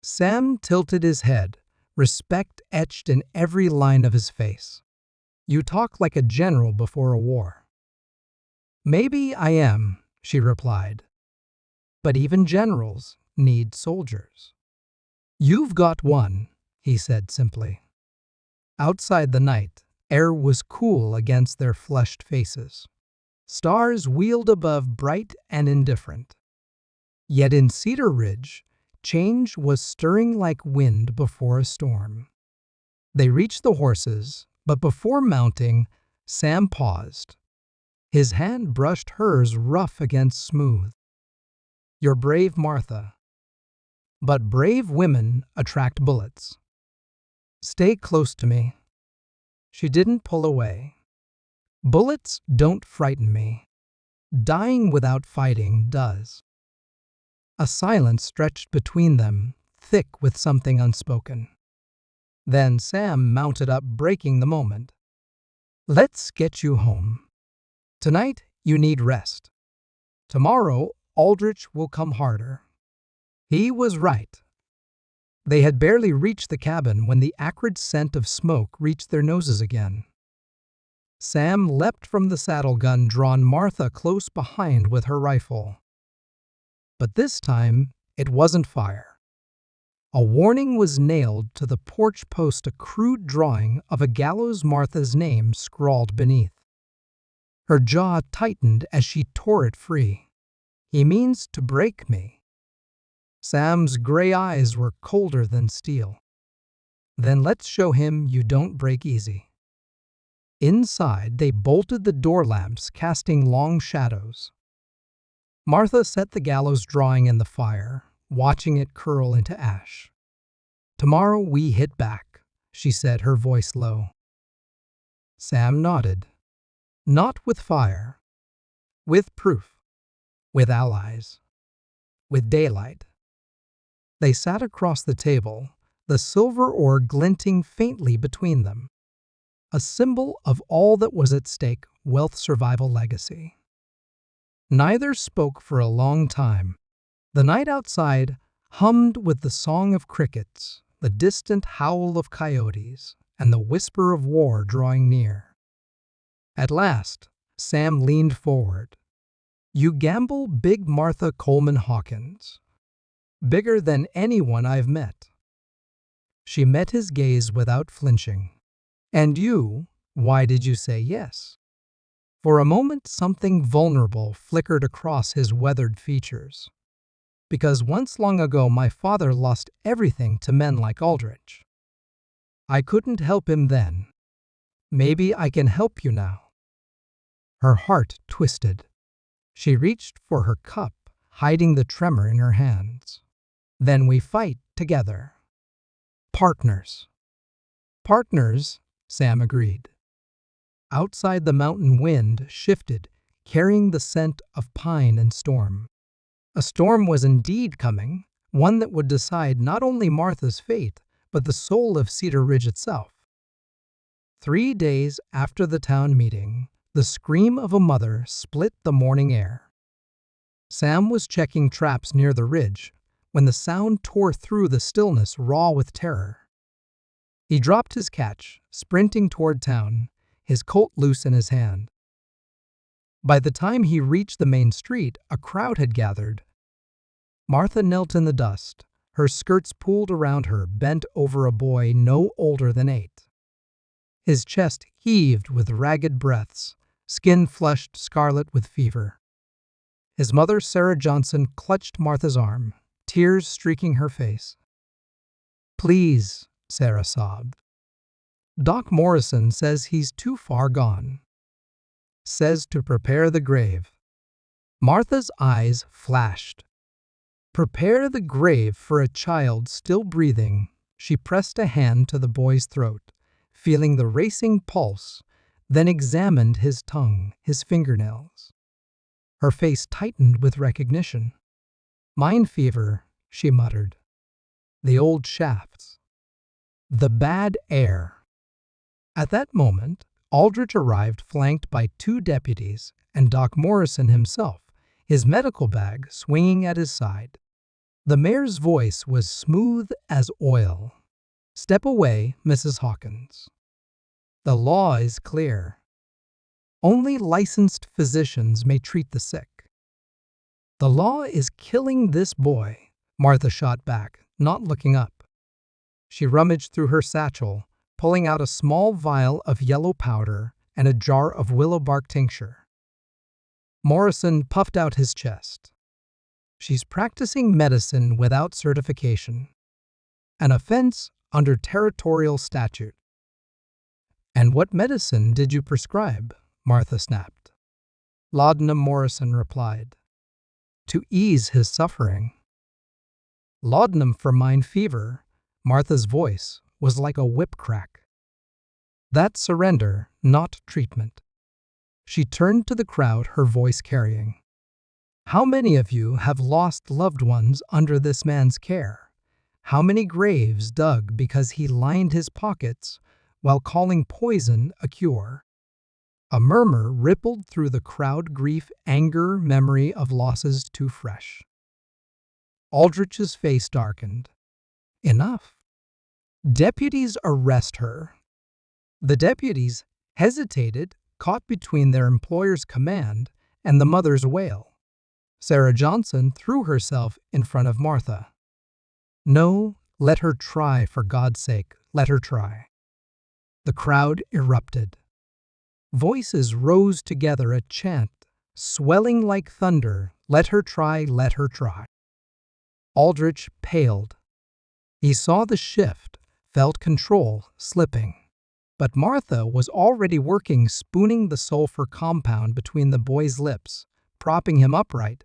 Sam tilted his head, respect etched in every line of his face. "You talk like a general before a war." "Maybe I am," she replied. "But even generals need soldiers." "You've got one," he said simply. Outside, the night air was cool against their flushed faces. Stars wheeled above, bright and indifferent. Yet in Cedar Ridge, change was stirring like wind before a storm. They reached the horses, but before mounting, Sam paused. His hand brushed hers, rough against smooth. "You're brave, Martha. But brave women attract bullets. Stay close to me." She didn't pull away. "Bullets don't frighten me. Dying without fighting does." A silence stretched between them, thick with something unspoken. Then Sam mounted up, breaking the moment. "Let's get you home. Tonight you need rest. Tomorrow Aldrich will come harder." He was right. They had barely reached the cabin when the acrid scent of smoke reached their noses again. Sam leapt from the saddle, gun drawn, Martha close behind with her rifle. But this time, it wasn't fire. A warning was nailed to the porch post, a crude drawing of a gallows, Martha's name scrawled beneath. Her jaw tightened as she tore it free. "He means to break me." Sam's gray eyes were colder than steel. "Then let's show him you don't break easy." Inside, they bolted the door lamps, casting long shadows. Martha set the gallows drawing in the fire, watching it curl into ash. "Tomorrow we hit back," she said, her voice low. Sam nodded. "Not with fire. With proof. With allies. With daylight." They sat across the table, the silver ore glinting faintly between them. A symbol of all that was at stake: wealth, survival, legacy. Neither spoke for a long time. The night outside hummed with the song of crickets, the distant howl of coyotes, and the whisper of war drawing near. At last, Sam leaned forward. "You gamble big, Martha Coleman Hawkins. Bigger than anyone I've met." She met his gaze without flinching. And you, why did you say yes? For a moment, something vulnerable flickered across his weathered features. Because once long ago, my father lost everything to men like Aldrich. I couldn't help him then. Maybe I can help you now. Her heart twisted. She reached for her cup, hiding the tremor in her hands. Then we fight together. Partners. Partners, Sam agreed. Outside, the mountain wind shifted, carrying the scent of pine and storm. A storm was indeed coming, one that would decide not only Martha's fate, but the soul of Cedar Ridge itself. 3 days after the town meeting, the scream of a mother split the morning air. Sam was checking traps near the ridge when the sound tore through the stillness raw with terror. He dropped his catch, sprinting toward town, his Colt loose in his hand. By the time he reached the main street, a crowd had gathered. Martha knelt in the dust, her skirts pooled around her, bent over a boy no older than 8. His chest heaved with ragged breaths, skin flushed scarlet with fever. His mother, Sarah Johnson, clutched Martha's arm, tears streaking her face. "Please," Sarah sobbed. "Doc Morrison says he's too far gone. Says to prepare the grave." Martha's eyes flashed. Prepare the grave for a child still breathing. She pressed a hand to the boy's throat, feeling the racing pulse, then examined his tongue, his fingernails. Her face tightened with recognition. "Mind fever," she muttered. "The old shafts. The bad air." At that moment, Aldrich arrived, flanked by 2 deputies and Doc Morrison himself, his medical bag swinging at his side. The mayor's voice was smooth as oil. "Step away, Mrs. Hawkins. The law is clear. Only licensed physicians may treat the sick." "The law is killing this boy," Martha shot back, not looking up. She rummaged through her satchel, pulling out a small vial of yellow powder and a jar of willow bark tincture. Morrison puffed out his chest. "She's practicing medicine without certification. An offense under territorial statute." "And what medicine did you prescribe?" Martha snapped. "Laudanum," Morrison replied. "To ease his suffering." "Laudanum for mind fever." Martha's voice was like a whip crack. "That's surrender, not treatment." She turned to the crowd, her voice carrying. "How many of you have lost loved ones under this man's care? How many graves dug because he lined his pockets while calling poison a cure?" A murmur rippled through the crowd, grief, anger, memory of losses too fresh. Aldrich's face darkened. "Enough. Deputies, arrest her." The deputies hesitated, caught between their employer's command and the mother's wail. Sarah Johnson threw herself in front of Martha. "No, let her try, for God's sake, let her try." The crowd erupted. Voices rose together, a chant, swelling like thunder, "Let her try, let her try." Aldrich paled. He saw the shift, felt control slipping. But Martha was already working, spooning the sulfur compound between the boy's lips, propping him upright,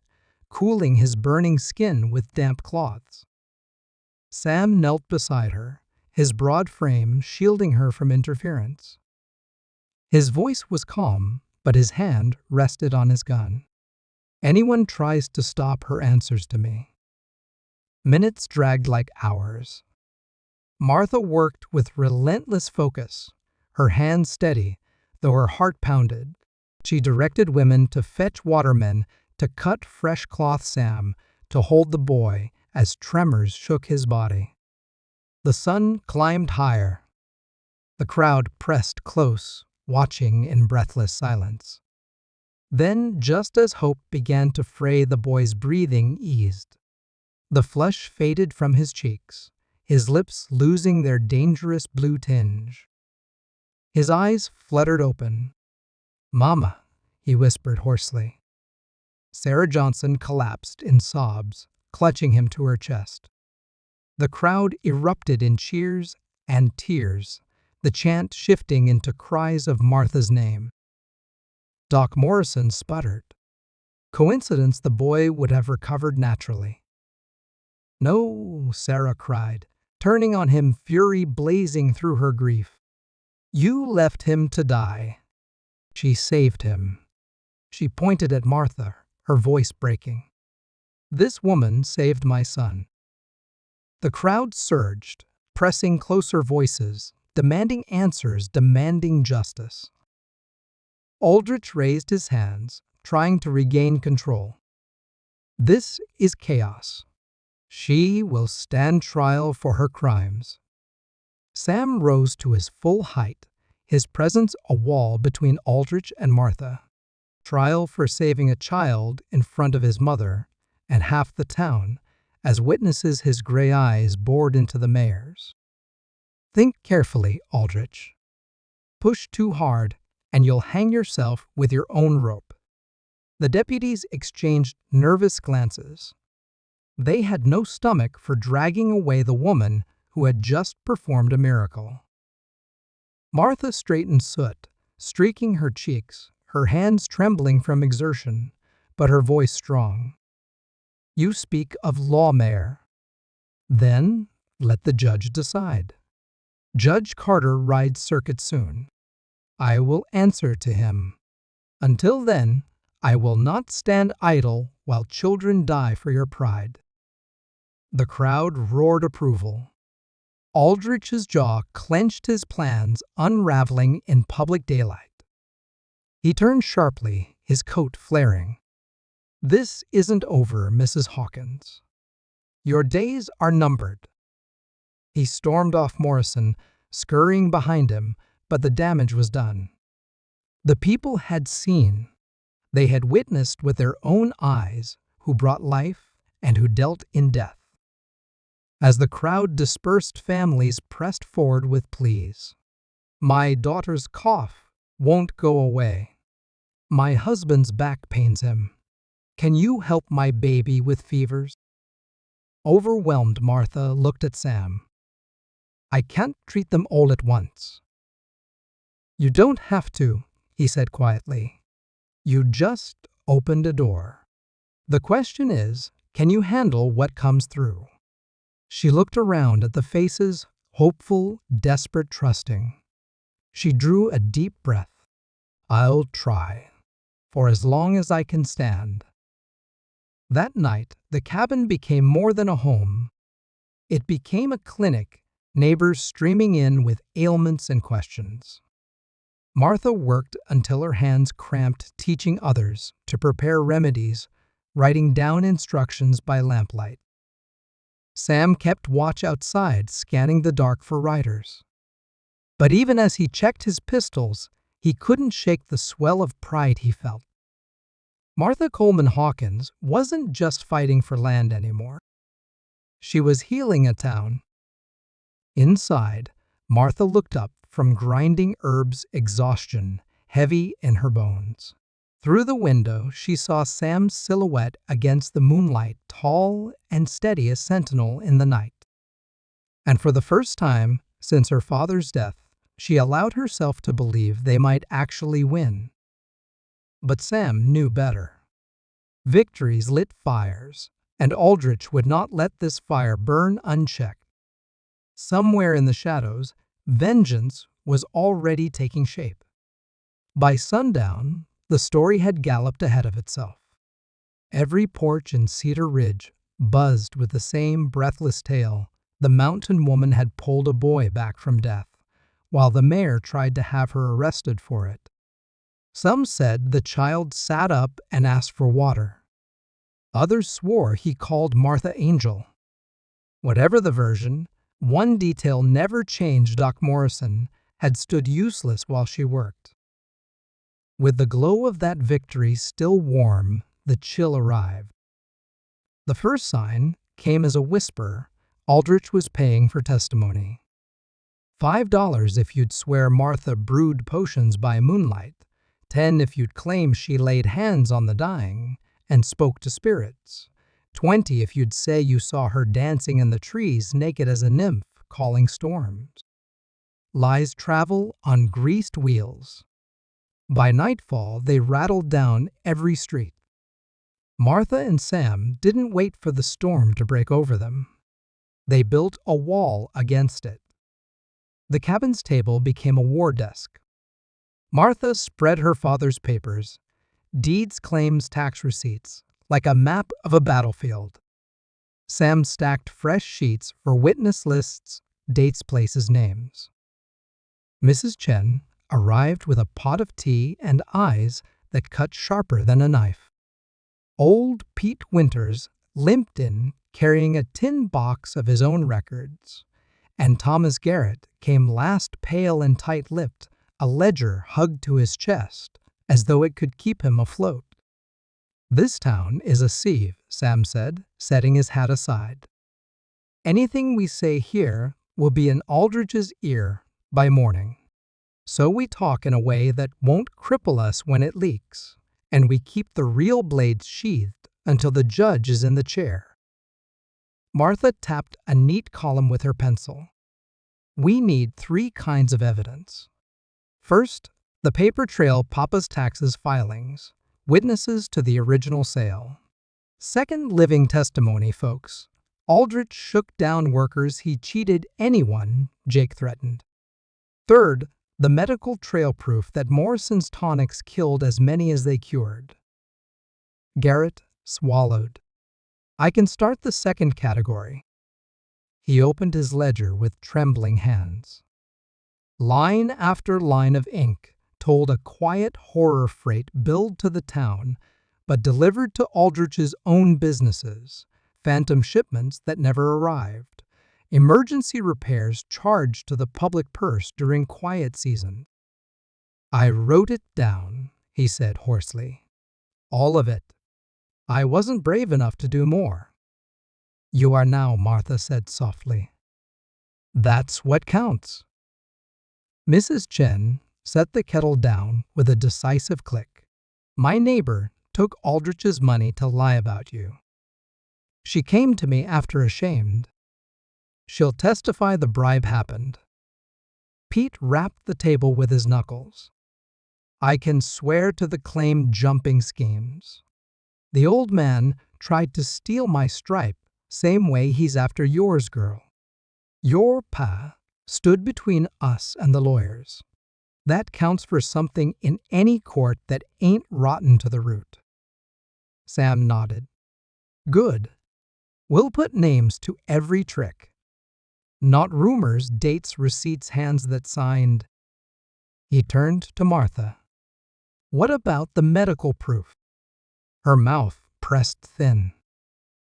cooling his burning skin with damp cloths. Sam knelt beside her, his broad frame shielding her from interference. His voice was calm, but his hand rested on his gun. "Anyone tries to stop her answers to me." Minutes dragged like hours. Martha worked with relentless focus, her hands steady, though her heart pounded. She directed women to fetch watermen, to cut fresh cloth, Sam to hold the boy as tremors shook his body. The sun climbed higher. The crowd pressed close, watching in breathless silence. Then, just as hope began to fray, the boy's breathing eased. The flush faded from his cheeks, his lips losing their dangerous blue tinge. His eyes fluttered open. "Mama," he whispered hoarsely. Sarah Johnson collapsed in sobs, clutching him to her chest. The crowd erupted in cheers and tears, the chant shifting into cries of Martha's name. Doc Morrison sputtered. Coincidence the boy would have recovered naturally. "No," Sarah cried, turning on him, fury blazing through her grief. "You left him to die. She saved him." She pointed at Martha, her voice breaking. "This woman saved my son." The crowd surged, pressing closer voices, demanding answers, demanding justice. Aldrich raised his hands, trying to regain control. "This is chaos. She will stand trial for her crimes." Sam rose to his full height, his presence a wall between Aldrich and Martha. Trial for saving a child in front of his mother and half the town, as witnesses his gray eyes bored into the mayor's. "Think carefully, Aldrich. Push too hard, and you'll hang yourself with your own rope." The deputies exchanged nervous glances. They had no stomach for dragging away the woman who had just performed a miracle. Martha straightened soot, streaking her cheeks, her hands trembling from exertion, but her voice strong. "You speak of law, Mayor. Then let the judge decide. Judge Carter rides circuit soon. I will answer to him. Until then, I will not stand idle while children die for your pride." The crowd roared approval. Aldrich's jaw clenched, his plans unraveling in public daylight. He turned sharply, his coat flaring. "This isn't over, Mrs. Hawkins. Your days are numbered." He stormed off Morrison, scurrying behind him, but the damage was done. The people had seen. They had witnessed with their own eyes who brought life and who dealt in death. As the crowd dispersed, families pressed forward with pleas. "My daughter's cough won't go away. My husband's back pains him. Can you help my baby with fevers?" Overwhelmed, Martha looked at Sam. "I can't treat them all at once." "You don't have to," he said quietly. "You just opened a door. The question is, can you handle what comes through?" She looked around at the faces, hopeful, desperate, trusting. She drew a deep breath. "I'll try, for as long as I can stand." That night, the cabin became more than a home. It became a clinic, neighbors streaming in with ailments and questions. Martha worked until her hands cramped, teaching others to prepare remedies, writing down instructions by lamplight. Sam kept watch outside, scanning the dark for riders. But even as he checked his pistols, he couldn't shake the swell of pride he felt. Martha Coleman Hawkins wasn't just fighting for land anymore. She was healing a town. Inside, Martha looked up from grinding herbs, exhaustion heavy in her bones. Through the window, she saw Sam's silhouette against the moonlight, tall and steady as sentinel in the night. And for the first time since her father's death, she allowed herself to believe they might actually win. But Sam knew better. Victories lit fires, and Aldrich would not let this fire burn unchecked. Somewhere in the shadows, vengeance was already taking shape. By sundown, the story had galloped ahead of itself. Every porch in Cedar Ridge buzzed with the same breathless tale. The mountain woman had pulled a boy back from death, while the mayor tried to have her arrested for it. Some said the child sat up and asked for water. Others swore he called Martha Angel. Whatever the version, one detail never changed. Doc Morrison had stood useless while she worked. With the glow of that victory still warm, the chill arrived. The first sign came as a whisper. Aldrich was paying for testimony. $5 if you'd swear Martha brewed potions by moonlight, 10 if you'd claim she laid hands on the dying and spoke to spirits, 20 if you'd say you saw her dancing in the trees naked as a nymph calling storms. Lies travel on greased wheels. By nightfall, they rattled down every street. Martha and Sam didn't wait for the storm to break over them. They built a wall against it. The cabin's table became a war desk. Martha spread her father's papers, deeds, claims, tax receipts, like a map of a battlefield. Sam stacked fresh sheets for witness lists, dates, places, names. Mrs. Chen arrived with a pot of tea and eyes that cut sharper than a knife. Old Pete Winters limped in, carrying a tin box of his own records, and Thomas Garrett came last, pale and tight-lipped, a ledger hugged to his chest, as though it could keep him afloat. "This town is a sieve," Sam said, setting his hat aside. "Anything we say here will be in Aldrich's ear by morning. So we talk in a way that won't cripple us when it leaks, and we keep the real blades sheathed until the judge is in the chair." Martha tapped a neat column with her pencil. "We need 3 kinds of evidence. First, the paper trail, Papa's taxes filings, witnesses to the original sale. Second, living testimony, folks. Aldrich shook down workers, he cheated anyone, Jake threatened. Third, the medical trail, proof that Morrison's tonics killed as many as they cured." Garrett swallowed. "I can start the second category." He opened his ledger with trembling hands. Line after line of ink told a quiet horror freight billed to the town, but delivered to Aldrich's own businesses, phantom shipments that never arrived, emergency repairs charged to the public purse during quiet season. "I wrote it down," he said hoarsely. "All of it. I wasn't brave enough to do more." "You are now," Martha said softly. "That's what counts." Mrs. Chen set the kettle down with a decisive click. "My neighbor took Aldrich's money to lie about you. She came to me after ashamed. She'll testify the bribe happened." Pete rapped the table with his knuckles. "I can swear to the claim jumping schemes. The old man tried to steal my stripe, same way he's after yours, girl. Your pa stood between us and the lawyers. That counts for something in any court that ain't rotten to the root." Sam nodded. "Good. We'll put names to every trick. Not rumors, dates, receipts, hands that signed." He turned to Martha. "What about the medical proof?" Her mouth pressed thin.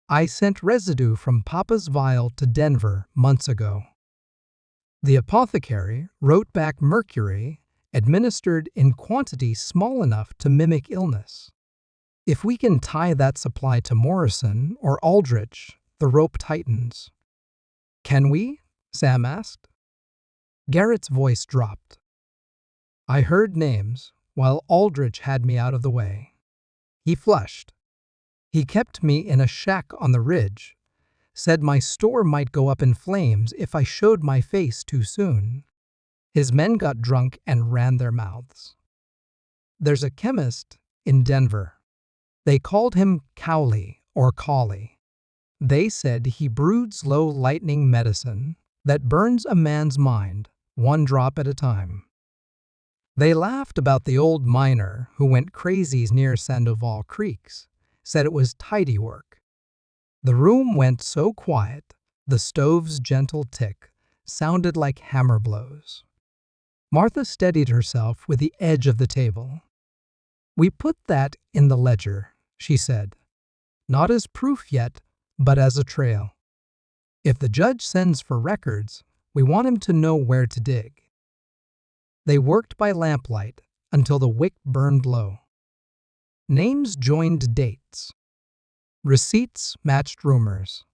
"I sent residue from Papa's vial to Denver months ago. The apothecary wrote back mercury, administered in quantity small enough to mimic illness. If we can tie that supply to Morrison or Aldrich, the rope tightens." "Can we?" Sam asked. Garrett's voice dropped. "I heard names while Aldrich had me out of the way. He flushed. He kept me in a shack on the ridge, said my store might go up in flames if I showed my face too soon. His men got drunk and ran their mouths. There's a chemist in Denver. They called him Cowley or Collie. They said he brewed slow lightning medicine that burns a man's mind, 1 drop at a time. They laughed about the old miner who went crazy near Sandoval Creeks, said it was tidy work. The room went so quiet, the stove's gentle tick sounded like hammer blows." Martha steadied herself with the edge of the table. "We put that in the ledger," she said. "Not as proof yet, but as a trail. If the judge sends for records, we want him to know where to dig." They worked by lamplight until the wick burned low. Names joined dates. Receipts matched rumors.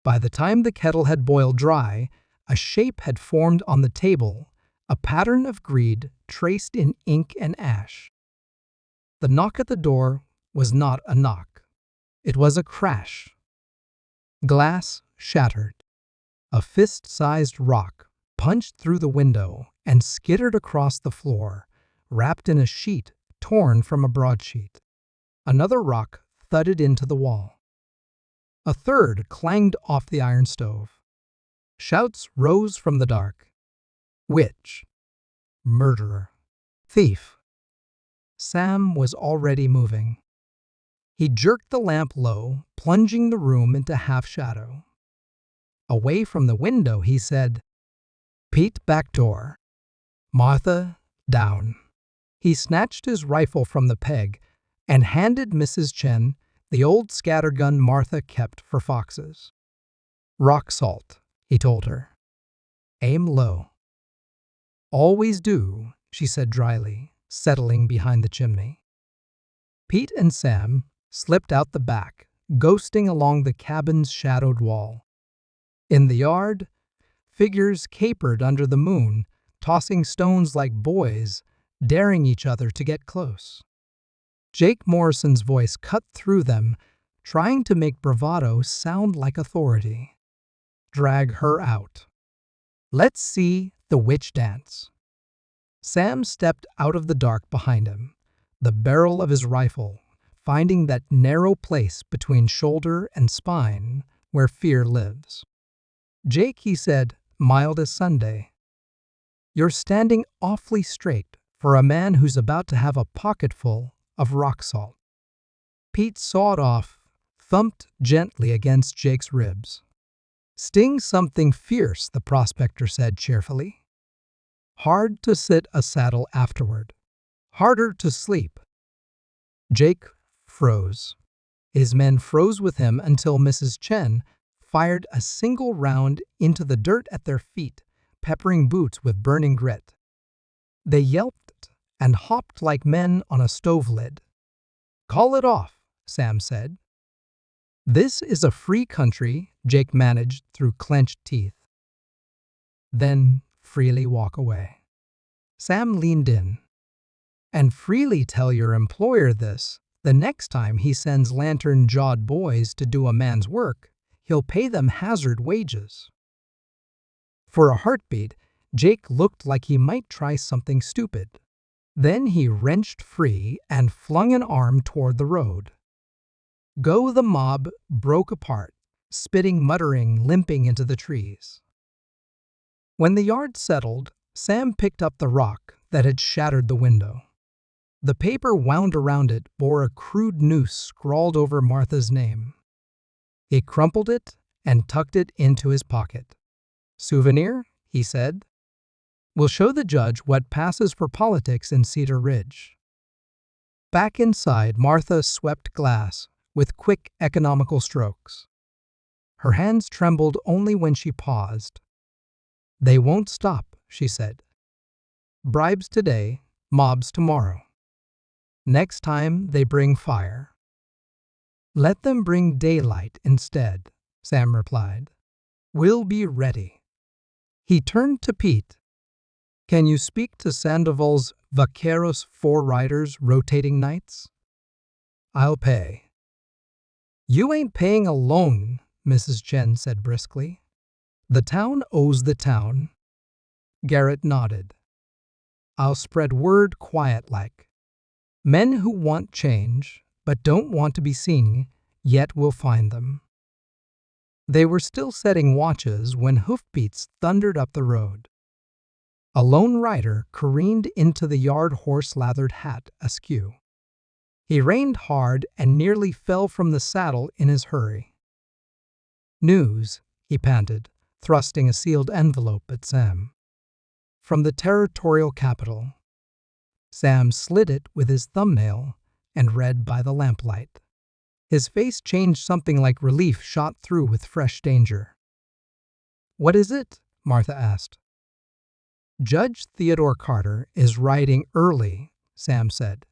By the time the kettle had boiled dry, A shape had formed on the table, a pattern of greed traced in ink and ash. The knock at the door was not a knock. It was a crash. Glass shattered. A fist-sized rock punched through the window and skittered across the floor, wrapped in a sheet torn from a broadsheet. Another rock thudded into the wall. A third clanged off the iron stove. Shouts rose from the dark. Witch. Murderer. Thief. Sam was already moving. He jerked the lamp low, plunging the room into half-shadow. Away from the window, he said, "Pete, back door. Martha, down." He snatched his rifle from the peg and handed Mrs. Chen the old scattergun Martha kept for foxes. "Rock salt," he told her. "Aim low." "Always do," she said dryly, settling behind the chimney. Pete and Sam slipped out the back, ghosting along the cabin's shadowed wall. In the yard, figures capered under the moon, tossing stones like boys, daring each other to get close. Jake Morrison's voice cut through them, trying to make bravado sound like authority. "Drag her out. Let's see the witch dance." Sam stepped out of the dark behind him, the barrel of his rifle finding that narrow place between shoulder and spine where fear lives. "Jake," he said, mild as Sunday, "you're standing awfully straight for a man who's about to have a pocketful of rock salt." Pete sawed off, thumped gently against Jake's ribs. "Sting something fierce," the prospector said cheerfully. "Hard to sit a saddle afterward. Harder to sleep." Jake froze. His men froze with him until Mrs. Chen fired a single round into the dirt at their feet, peppering boots with burning grit. They yelped and hopped like men on a stove lid. "Call it off," Sam said. "This is a free country," Jake managed through clenched teeth. "Then freely walk away." Sam leaned in. "And freely tell your employer this. The next time he sends lantern-jawed boys to do a man's work, he'll pay them hazard wages." For a heartbeat, Jake looked like he might try something stupid. Then he wrenched free and flung an arm toward the road. Go the mob broke apart, spitting, muttering, limping into the trees. When the yard settled, Sam picked up the rock that had shattered the window. The paper wound around it bore a crude noose scrawled over Martha's name. He crumpled it and tucked it into his pocket. "Souvenir," he said. "We'll show the judge what passes for politics in Cedar Ridge." Back inside, Martha swept glass with quick, economical strokes. Her hands trembled only when she paused. "They won't stop," she said. "Bribes today, mobs tomorrow. Next time they bring fire." "Let them bring daylight instead," Sam replied. "We'll be ready." He turned to Pete. "Can you speak to Sandoval's Vaqueros 4 riders rotating nights?" "I'll pay." "You ain't paying alone," Mrs. Chen said briskly. "The town owes the town." Garrett nodded. "I'll spread word quiet-like. Men who want change, but don't want to be seen, yet will find them." They were still setting watches when hoofbeats thundered up the road. A lone rider careened into the yard, horse-lathered hat askew. He reined hard and nearly fell from the saddle in his hurry. "News," he panted, thrusting a sealed envelope at Sam. "From the territorial capital." Sam slid it with his thumbnail and read by the lamplight. His face changed, something like relief shot through with fresh danger. "What is it?" Martha asked. "Judge Theodore Carter is riding early," Sam said.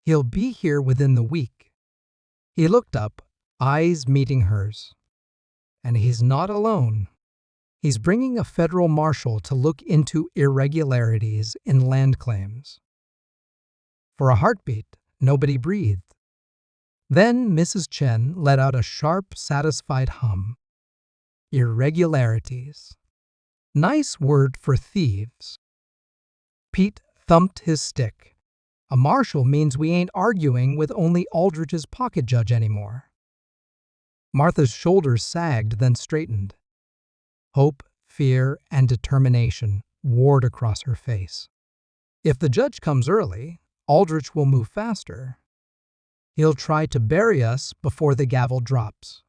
"He'll be here within the week." He looked up, eyes meeting hers. "And he's not alone." He's bringing a federal marshal to look into irregularities in land claims. For a heartbeat, nobody breathed. Then Mrs. Chen let out a sharp, satisfied hum. Irregularities. Nice word for thieves. Pete thumped his stick. A marshal means we ain't arguing with only Aldrich's pocket judge anymore. Martha's shoulders sagged, then straightened. Hope, fear, and determination warred across her face. If the judge comes early, Aldrich will move faster. He'll try to bury us before the gavel drops.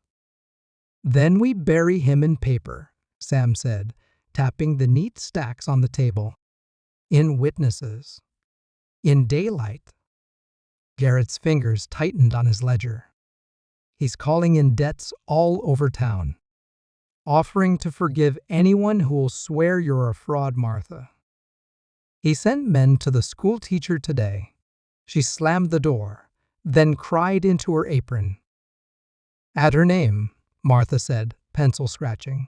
Then we bury him in paper, Sam said, tapping the neat stacks on the table. In witnesses. In daylight. Garrett's fingers tightened on his ledger. He's calling in debts all over town. Offering to forgive anyone who will swear you're a fraud, Martha. He sent men to the school teacher today. She slammed the door, then cried into her apron. Add her name, Martha said, pencil scratching.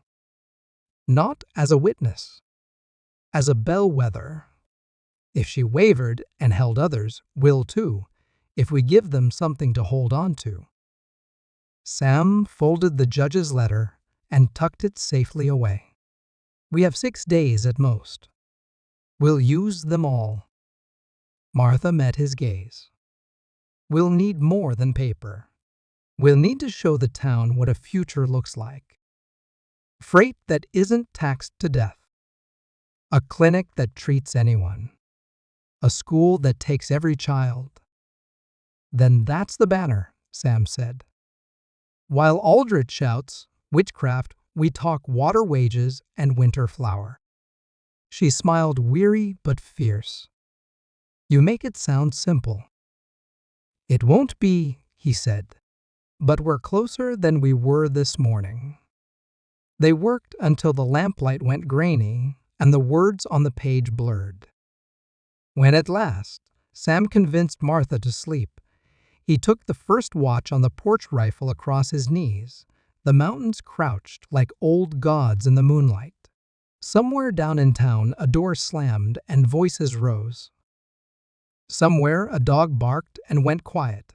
Not as a witness. As a bellwether. If she wavered and held others, will too, if we give them something to hold on to. Sam folded the judge's letter and tucked it safely away. We have 6 days at most. We'll use them all. Martha met his gaze. We'll need more than paper. We'll need to show the town what a future looks like. Freight that isn't taxed to death. A clinic that treats anyone. A school that takes every child. Then that's the banner, Sam said. While Aldrich shouts, witchcraft, we talk water wages and winter flour. She smiled, weary but fierce. You make it sound simple. It won't be, he said, but we're closer than we were this morning. They worked until the lamplight went grainy and the words on the page blurred. When at last Sam convinced Martha to sleep, he took the first watch on the porch rifle across his knees. The mountains crouched like old gods in the moonlight. Somewhere down in town, a door slammed and voices rose. Somewhere, a dog barked and went quiet.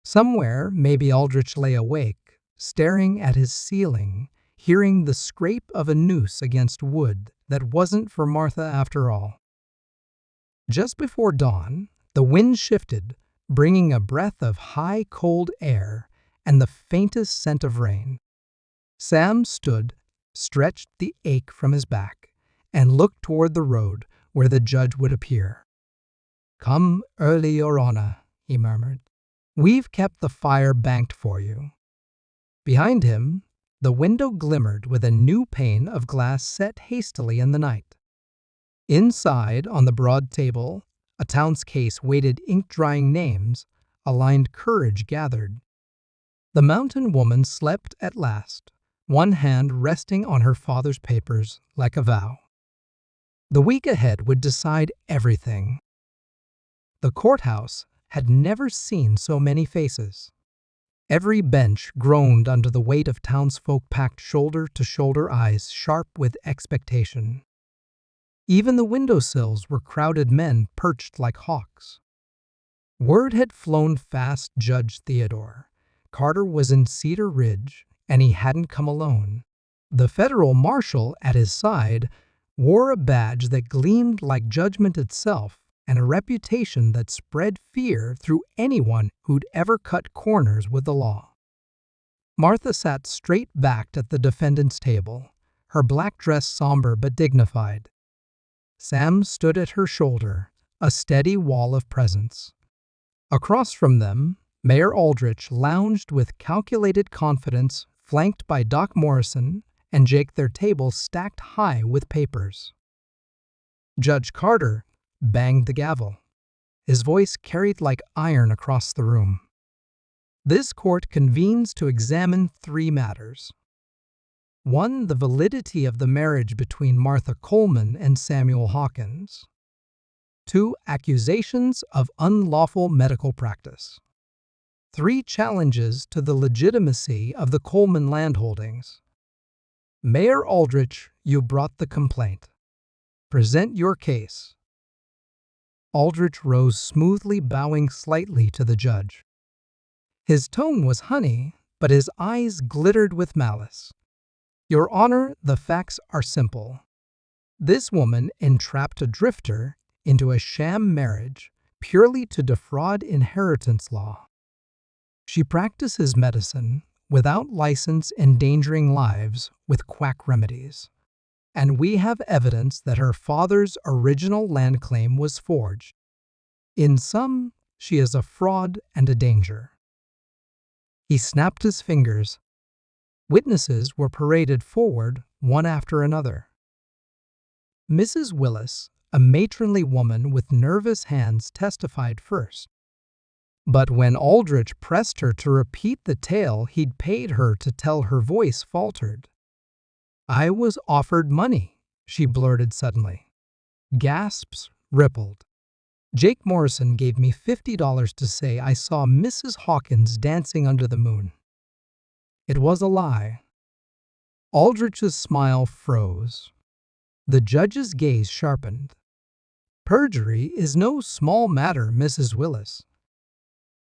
Somewhere, maybe Aldrich lay awake, staring at his ceiling, hearing the scrape of a noose against wood that wasn't for Martha after all. Just before dawn, the wind shifted, bringing a breath of high, cold air and the faintest scent of rain. Sam stood, stretched the ache from his back, and looked toward the road where the judge would appear. Come early, Your Honor, he murmured. We've kept the fire banked for you. Behind him, the window glimmered with a new pane of glass set hastily in the night. Inside, on the broad table, a town's case waited ink-drying names, a lined courage gathered. The mountain woman slept at last, one hand resting on her father's papers like a vow. The week ahead would decide everything. The courthouse had never seen so many faces. Every bench groaned under the weight of townsfolk packed shoulder-to-shoulder, eyes sharp with expectation. Even the windowsills were crowded, men perched like hawks. Word had flown fast, Judge Theodore. Carter was in Cedar Ridge, and he hadn't come alone. The federal marshal at his side wore a badge that gleamed like judgment itself and a reputation that spread fear through anyone who'd ever cut corners with the law. Martha sat straight-backed at the defendant's table, her black dress somber but dignified. Sam stood at her shoulder, a steady wall of presence. Across from them, Mayor Aldrich lounged with calculated confidence, flanked by Doc Morrison and Jake, their table stacked high with papers. Judge Carter banged the gavel. His voice carried like iron across the room. This court convenes to examine 3 matters. 1. The validity of the marriage between Martha Coleman and Samuel Hawkins. 2. Accusations of unlawful medical practice. 3. Challenges to the legitimacy of the Coleman landholdings. Mayor Aldrich, you brought the complaint. Present your case. Aldrich rose smoothly, bowing slightly to the judge. His tone was honey, but his eyes glittered with malice. Your Honor, the facts are simple. This woman entrapped a drifter into a sham marriage purely to defraud inheritance law. She practices medicine without license, endangering lives with quack remedies. And we have evidence that her father's original land claim was forged. In sum, she is a fraud and a danger. He snapped his fingers. Witnesses were paraded forward, one after another. Mrs. Willis, a matronly woman with nervous hands, testified first. But when Aldrich pressed her to repeat the tale he'd paid her to tell, her voice faltered. I was offered money, she blurted suddenly. Gasps rippled. Jake Morrison gave me $50 to say I saw Mrs. Hawkins dancing under the moon. It was a lie. Aldrich's smile froze. The judge's gaze sharpened. Perjury is no small matter, Mrs. Willis.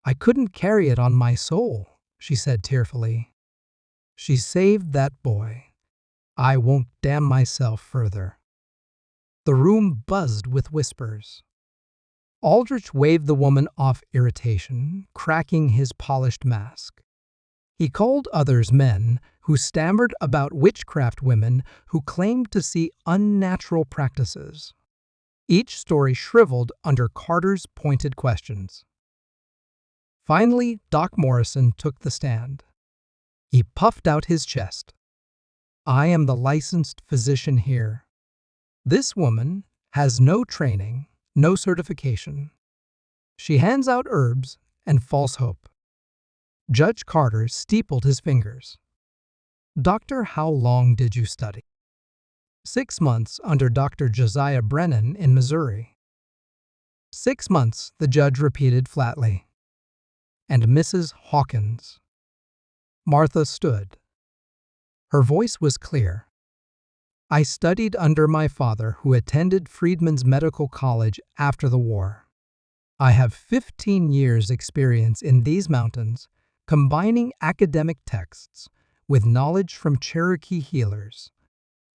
I couldn't carry it on my soul, she said tearfully. She saved that boy. I won't damn myself further. The room buzzed with whispers. Aldrich waved the woman off, irritation cracking his polished mask. He called others men who stammered about witchcraft, women who claimed to see unnatural practices. Each story shriveled under Carter's pointed questions. Finally, Doc Morrison took the stand. He puffed out his chest. I am the licensed physician here. This woman has no training, no certification. She hands out herbs and false hope. Judge Carter steepled his fingers. Doctor, how long did you study? 6 months under Dr. Josiah Brennan in Missouri. 6 months, the judge repeated flatly. And Mrs. Hawkins. Martha stood. Her voice was clear. I studied under my father, who attended Freedman's Medical College after the war. I have 15 years' experience in these mountains, combining academic texts with knowledge from Cherokee healers.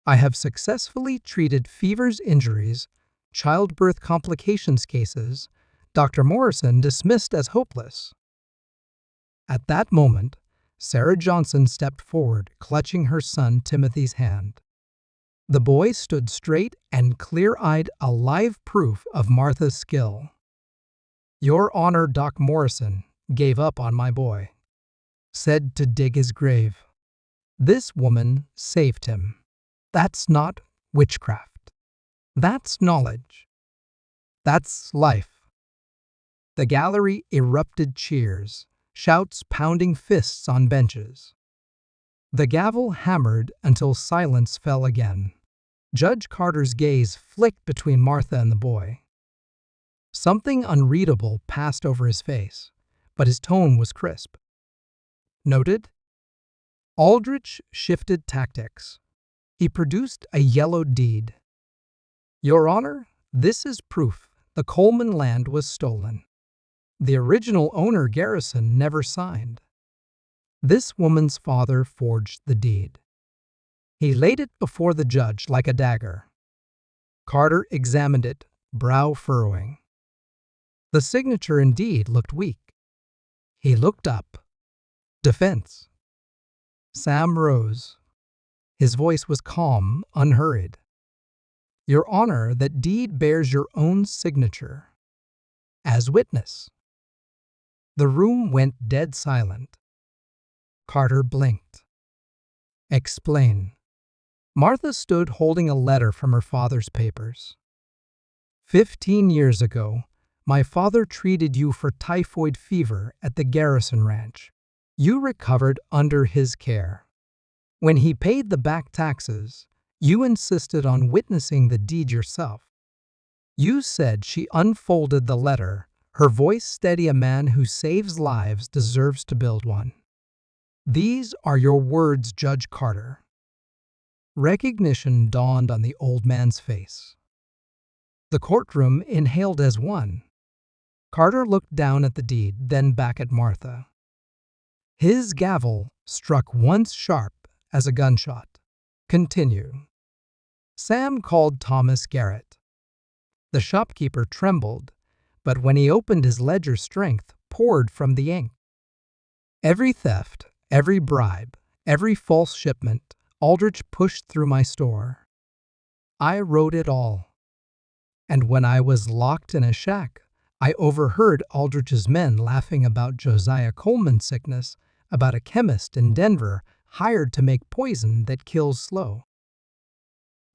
I have successfully treated fevers, injuries, childbirth complications cases Dr. Morrison dismissed as hopeless. At that moment, Sarah Johnson stepped forward, clutching her son Timothy's hand. The boy stood straight and clear-eyed, a live proof of Martha's skill. Your Honor, Doc Morrison gave up on my boy. Said to dig his grave. This woman saved him. That's not witchcraft. That's knowledge. That's life. The gallery erupted cheers, shouts pounding fists on benches. The gavel hammered until silence fell again. Judge Carter's gaze flicked between Martha and the boy. Something unreadable passed over his face, but his tone was crisp. Noted? Aldrich shifted tactics. He produced a yellowed deed. Your Honor, this is proof the Coleman land was stolen. The original owner, Garrison, never signed. This woman's father forged the deed. He laid it before the judge like a dagger. Carter examined it, brow furrowing. The signature indeed looked weak. He looked up. Defense. Sam rose. His voice was calm, unhurried. Your Honor, that deed bears your own signature. As witness. The room went dead silent. Carter blinked. Explain. Martha stood holding a letter from her father's papers. 15 years ago, my father treated you for typhoid fever at the Garrison Ranch. You recovered under his care. When he paid the back taxes, you insisted on witnessing the deed yourself. You said she unfolded the letter, her voice steady. A man who saves lives deserves to build one. These are your words, Judge Carter. Recognition dawned on the old man's face. The courtroom inhaled as one. Carter looked down at the deed, then back at Martha. His gavel struck once sharp as a gunshot. Continue. Sam called Thomas Garrett. The shopkeeper trembled, but when he opened his ledger, strength poured from the ink. Every theft, every bribe, every false shipment, Aldrich pushed through my store. I wrote it all. And when I was locked in a shack, I overheard Aldrich's men laughing about Josiah Coleman's sickness, about a chemist in Denver hired to make poison that kills slow.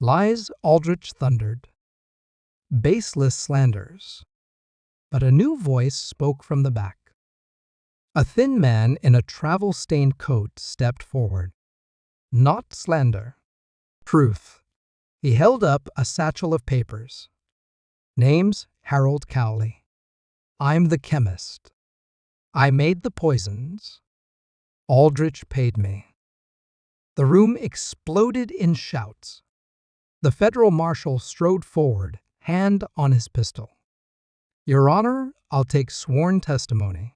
Lies, Aldrich thundered. Baseless slanders. But a new voice spoke from the back. A thin man in a travel-stained coat stepped forward. Not slander. Proof. He held up a satchel of papers. Names, Harold Cowley. I'm the chemist. I made the poisons. Aldrich paid me. The room exploded in shouts. The federal marshal strode forward, hand on his pistol. Your Honor, I'll take sworn testimony.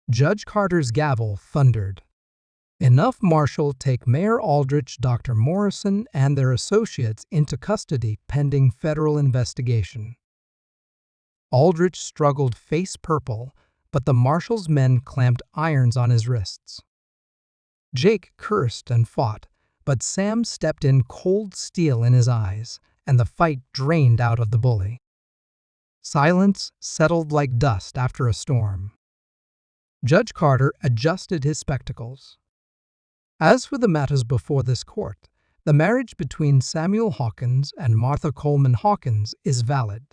Judge Carter's gavel thundered. Enough, Marshal. Take Mayor Aldrich, Dr. Morrison, and their associates into custody pending federal investigation. Aldrich struggled, face purple, but the marshal's men clamped irons on his wrists. Jake cursed and fought, but Sam stepped in, cold steel in his eyes, and the fight drained out of the bully. Silence settled like dust after a storm. Judge Carter adjusted his spectacles. As for the matters before this court, the marriage between Samuel Hawkins and Martha Coleman Hawkins is valid.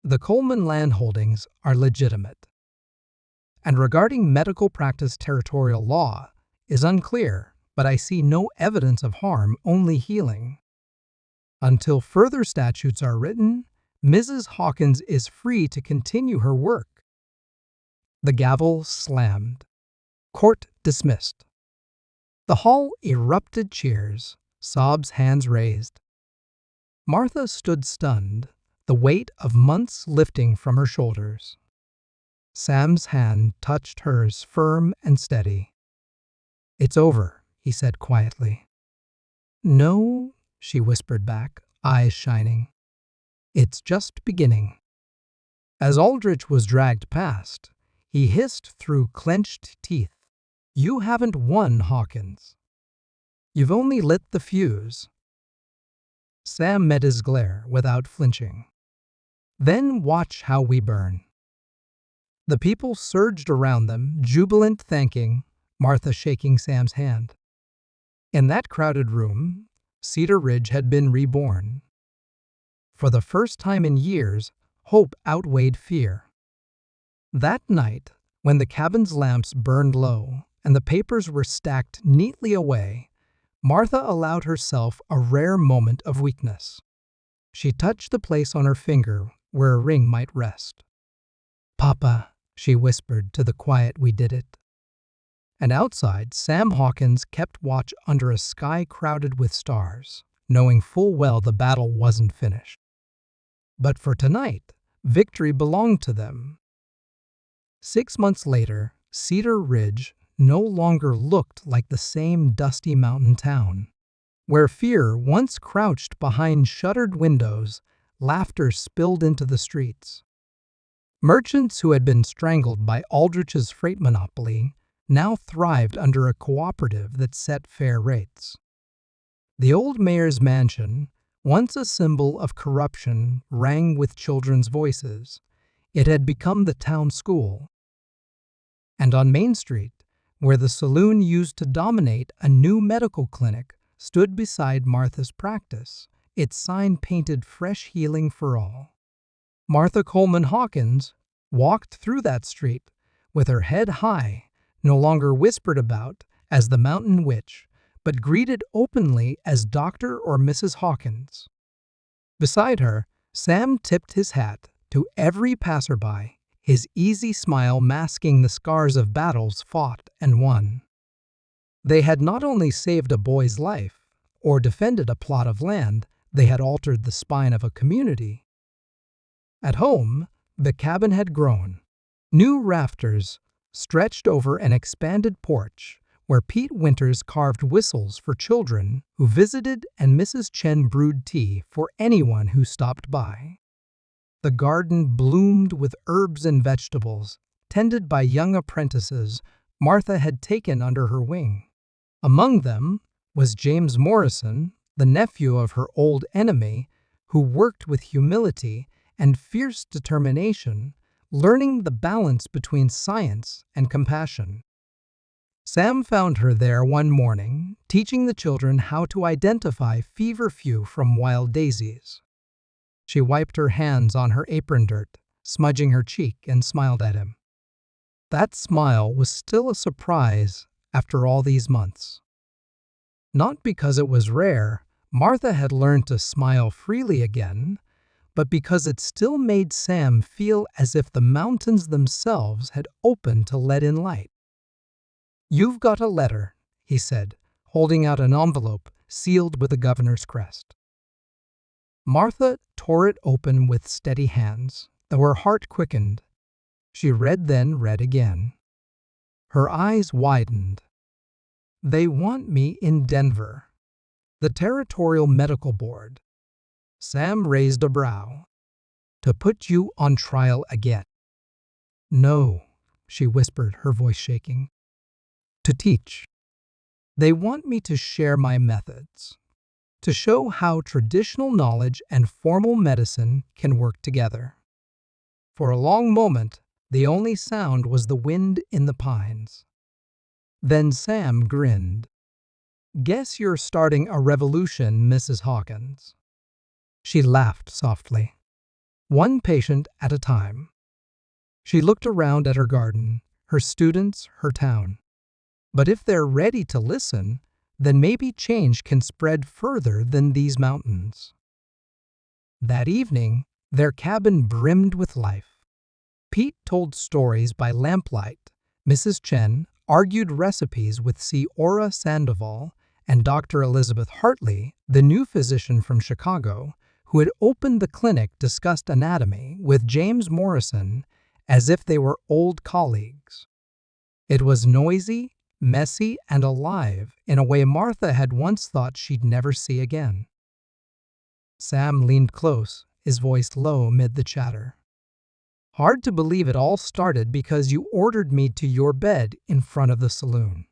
The Coleman landholdings are legitimate. And regarding medical practice, territorial law is unclear, but I see no evidence of harm, only healing. Until further statutes are written, Mrs. Hawkins is free to continue her work. The gavel slammed. Court dismissed. The hall erupted cheers, sobs, hands raised. Martha stood stunned, the weight of months lifting from her shoulders. Sam's hand touched hers, firm and steady. It's over, he said quietly. No, she whispered back, eyes shining. It's just beginning. As Aldrich was dragged past, he hissed through clenched teeth. You haven't won, Hawkins. You've only lit the fuse. Sam met his glare without flinching. Then watch how we burn. The people surged around them, jubilant, thanking, Martha shaking Sam's hand. In that crowded room, Cedar Ridge had been reborn. For the first time in years, hope outweighed fear. That night, when the cabin's lamps burned low and the papers were stacked neatly away, Martha allowed herself a rare moment of weakness. She touched the place on her finger where a ring might rest. Papa, she whispered to the quiet, we did it. And outside, Sam Hawkins kept watch under a sky crowded with stars, knowing full well the battle wasn't finished. But for tonight, victory belonged to them. 6 months later, Cedar Ridge no longer looked like the same dusty mountain town. Where fear once crouched behind shuttered windows, laughter spilled into the streets. Merchants who had been strangled by Aldrich's freight monopoly now thrived under a cooperative that set fair rates. The old mayor's mansion, once a symbol of corruption, rang with children's voices. It had become the town school. And on Main Street, where the saloon used to dominate, a new medical clinic stood beside Martha's practice, its sign painted fresh healing for all. Martha Coleman Hawkins walked through that street with her head high, no longer whispered about as the mountain witch, but greeted openly as Dr. or Mrs. Hawkins. Beside her, Sam tipped his hat to every passerby, his easy smile masking the scars of battles fought and won. They had not only saved a boy's life, or defended a plot of land, they had altered the spine of a community. At home, the cabin had grown. New rafters stretched over an expanded porch where Pete Winters carved whistles for children who visited and Mrs. Chen brewed tea for anyone who stopped by. The garden bloomed with herbs and vegetables, tended by young apprentices Martha had taken under her wing. Among them was James Morrison, the nephew of her old enemy, who worked with humility and fierce determination, learning the balance between science and compassion. Sam found her there one morning, teaching the children how to identify feverfew from wild daisies. She wiped her hands on her apron dirt, smudging her cheek, and smiled at him. That smile was still a surprise after all these months. Not because it was rare, Martha had learned to smile freely again, but because it still made Sam feel as if the mountains themselves had opened to let in light. "You've got a letter," he said, holding out an envelope sealed with the governor's crest. Martha tore it open with steady hands, though her heart quickened. She read, then read again. Her eyes widened. "They want me in Denver. The Territorial Medical Board." Sam raised a brow. "To put you on trial again." "No," she whispered, her voice shaking. "To teach. They want me to share my methods, to show how traditional knowledge and formal medicine can work together." For a long moment, the only sound was the wind in the pines. Then Sam grinned. "Guess you're starting a revolution, Mrs. Hawkins." She laughed softly. "One patient at a time." She looked around at her garden, her students, her town. "But if they're ready to listen, then maybe change can spread further than these mountains." That evening, their cabin brimmed with life. Pete told stories by lamplight. Mrs. Chen argued recipes with Ciora Sandoval, and Dr. Elizabeth Hartley, the new physician from Chicago, who had opened the clinic, discussed anatomy with James Morrison as if they were old colleagues. It was noisy, messy, and alive in a way Martha had once thought she'd never see again. Sam leaned close, his voice low amid the chatter. "Hard to believe it all started because you ordered me to your bed in front of the saloon."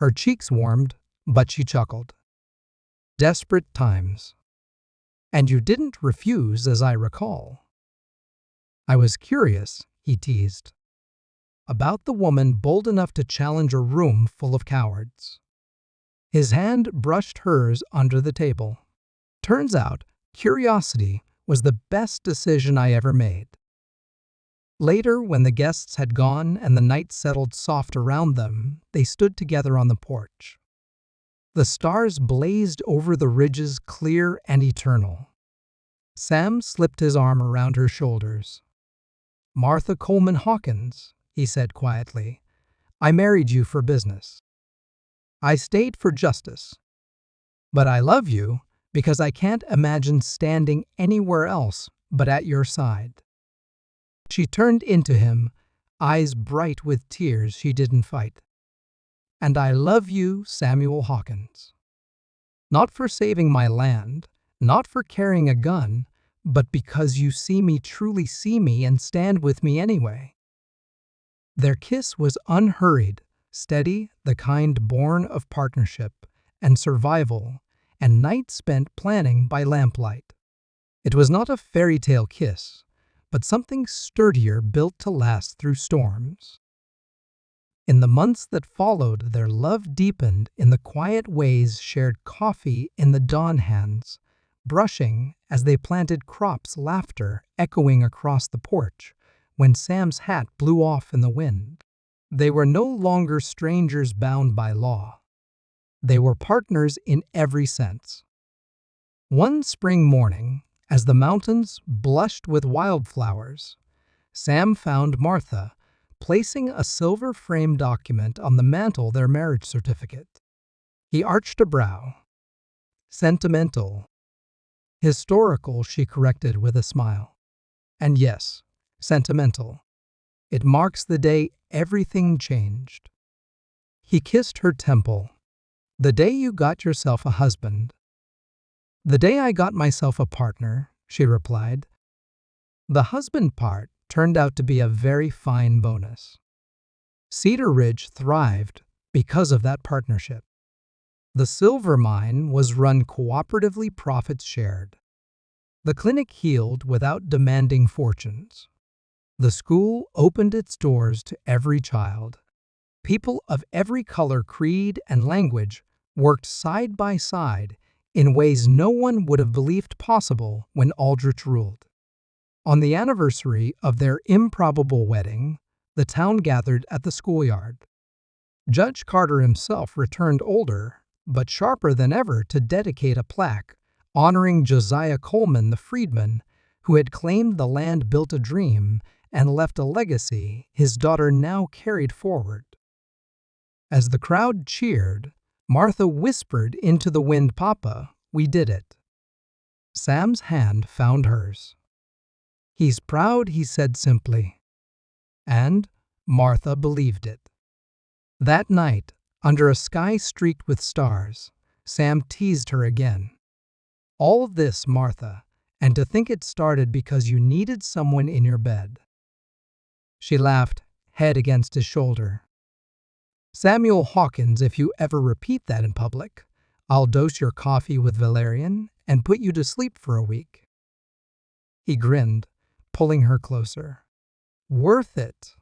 Her cheeks warmed, but she chuckled. "Desperate times. And you didn't refuse, as I recall." "I was curious," he teased, "about the woman bold enough to challenge a room full of cowards." His hand brushed hers under the table. "Turns out, curiosity was the best decision I ever made." Later, when the guests had gone and the night settled soft around them, they stood together on the porch. The stars blazed over the ridges, clear and eternal. Sam slipped his arm around her shoulders. "Martha Coleman Hawkins," he said quietly, "I married you for business. I stayed for justice. But I love you because I can't imagine standing anywhere else but at your side." She turned into him, eyes bright with tears she didn't fight. "And I love you, Samuel Hawkins. Not for saving my land, not for carrying a gun, but because you see me, truly see me, and stand with me anyway." Their kiss was unhurried, steady, the kind born of partnership and survival, and nights spent planning by lamplight. It was not a fairy tale kiss, but something sturdier, built to last through storms. In the months that followed, their love deepened in the quiet ways, shared coffee in the dawn hands, brushing as they planted crops, laughter echoing across the porch when Sam's hat blew off in the wind. They were no longer strangers bound by law. They were partners in every sense. One spring morning, as the mountains blushed with wildflowers, Sam found Martha placing a silver-framed document on the mantel, their marriage certificate. He arched a brow. Sentimental. Historical, she corrected with a smile. And yes, sentimental. It marks the day everything changed. He kissed her temple. The day you got yourself a husband. The day I got myself a partner, she replied. The husband part turned out to be a very fine bonus. Cedar Ridge thrived because of that partnership. The silver mine was run cooperatively, profits shared. The clinic healed without demanding fortunes. The school opened its doors to every child. People of every color, creed, and language worked side by side in ways no one would have believed possible when Aldrich ruled. On the anniversary of their improbable wedding, the town gathered at the schoolyard. Judge Carter himself returned older, but sharper than ever, to dedicate a plaque honoring Josiah Coleman, the freedman who had claimed the land, built a dream, and left a legacy his daughter now carried forward. As the crowd cheered, Martha whispered into the wind, "Papa, we did it." Sam's hand found hers. "He's proud," he said simply. And Martha believed it. That night, under a sky streaked with stars, Sam teased her again. "All of this, Martha, and to think it started because you needed someone in your bed." She laughed, head against his shoulder. "Samuel Hawkins, if you ever repeat that in public, I'll dose your coffee with valerian and put you to sleep for a week." He grinned, pulling her closer. "Worth it."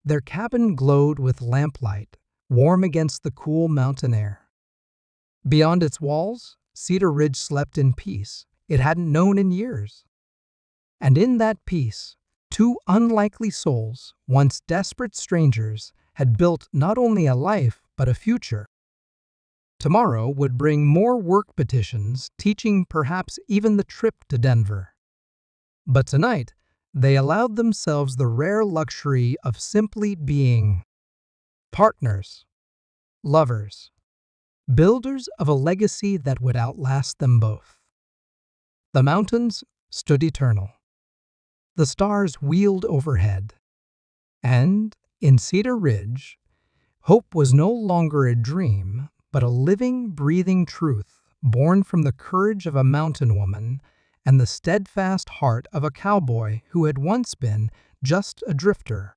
Their cabin glowed with lamplight, warm against the cool mountain air. Beyond its walls, Cedar Ridge slept in peace it hadn't known in years. And in that peace, two unlikely souls, once desperate strangers, had built not only a life but a future. Tomorrow would bring more work petitions, teaching perhaps even the trip to Denver. But tonight, they allowed themselves the rare luxury of simply being partners, lovers, builders of a legacy that would outlast them both. The mountains stood eternal. The stars wheeled overhead. And in Cedar Ridge, hope was no longer a dream, but a living, breathing truth born from the courage of a mountain woman and the steadfast heart of a cowboy who had once been just a drifter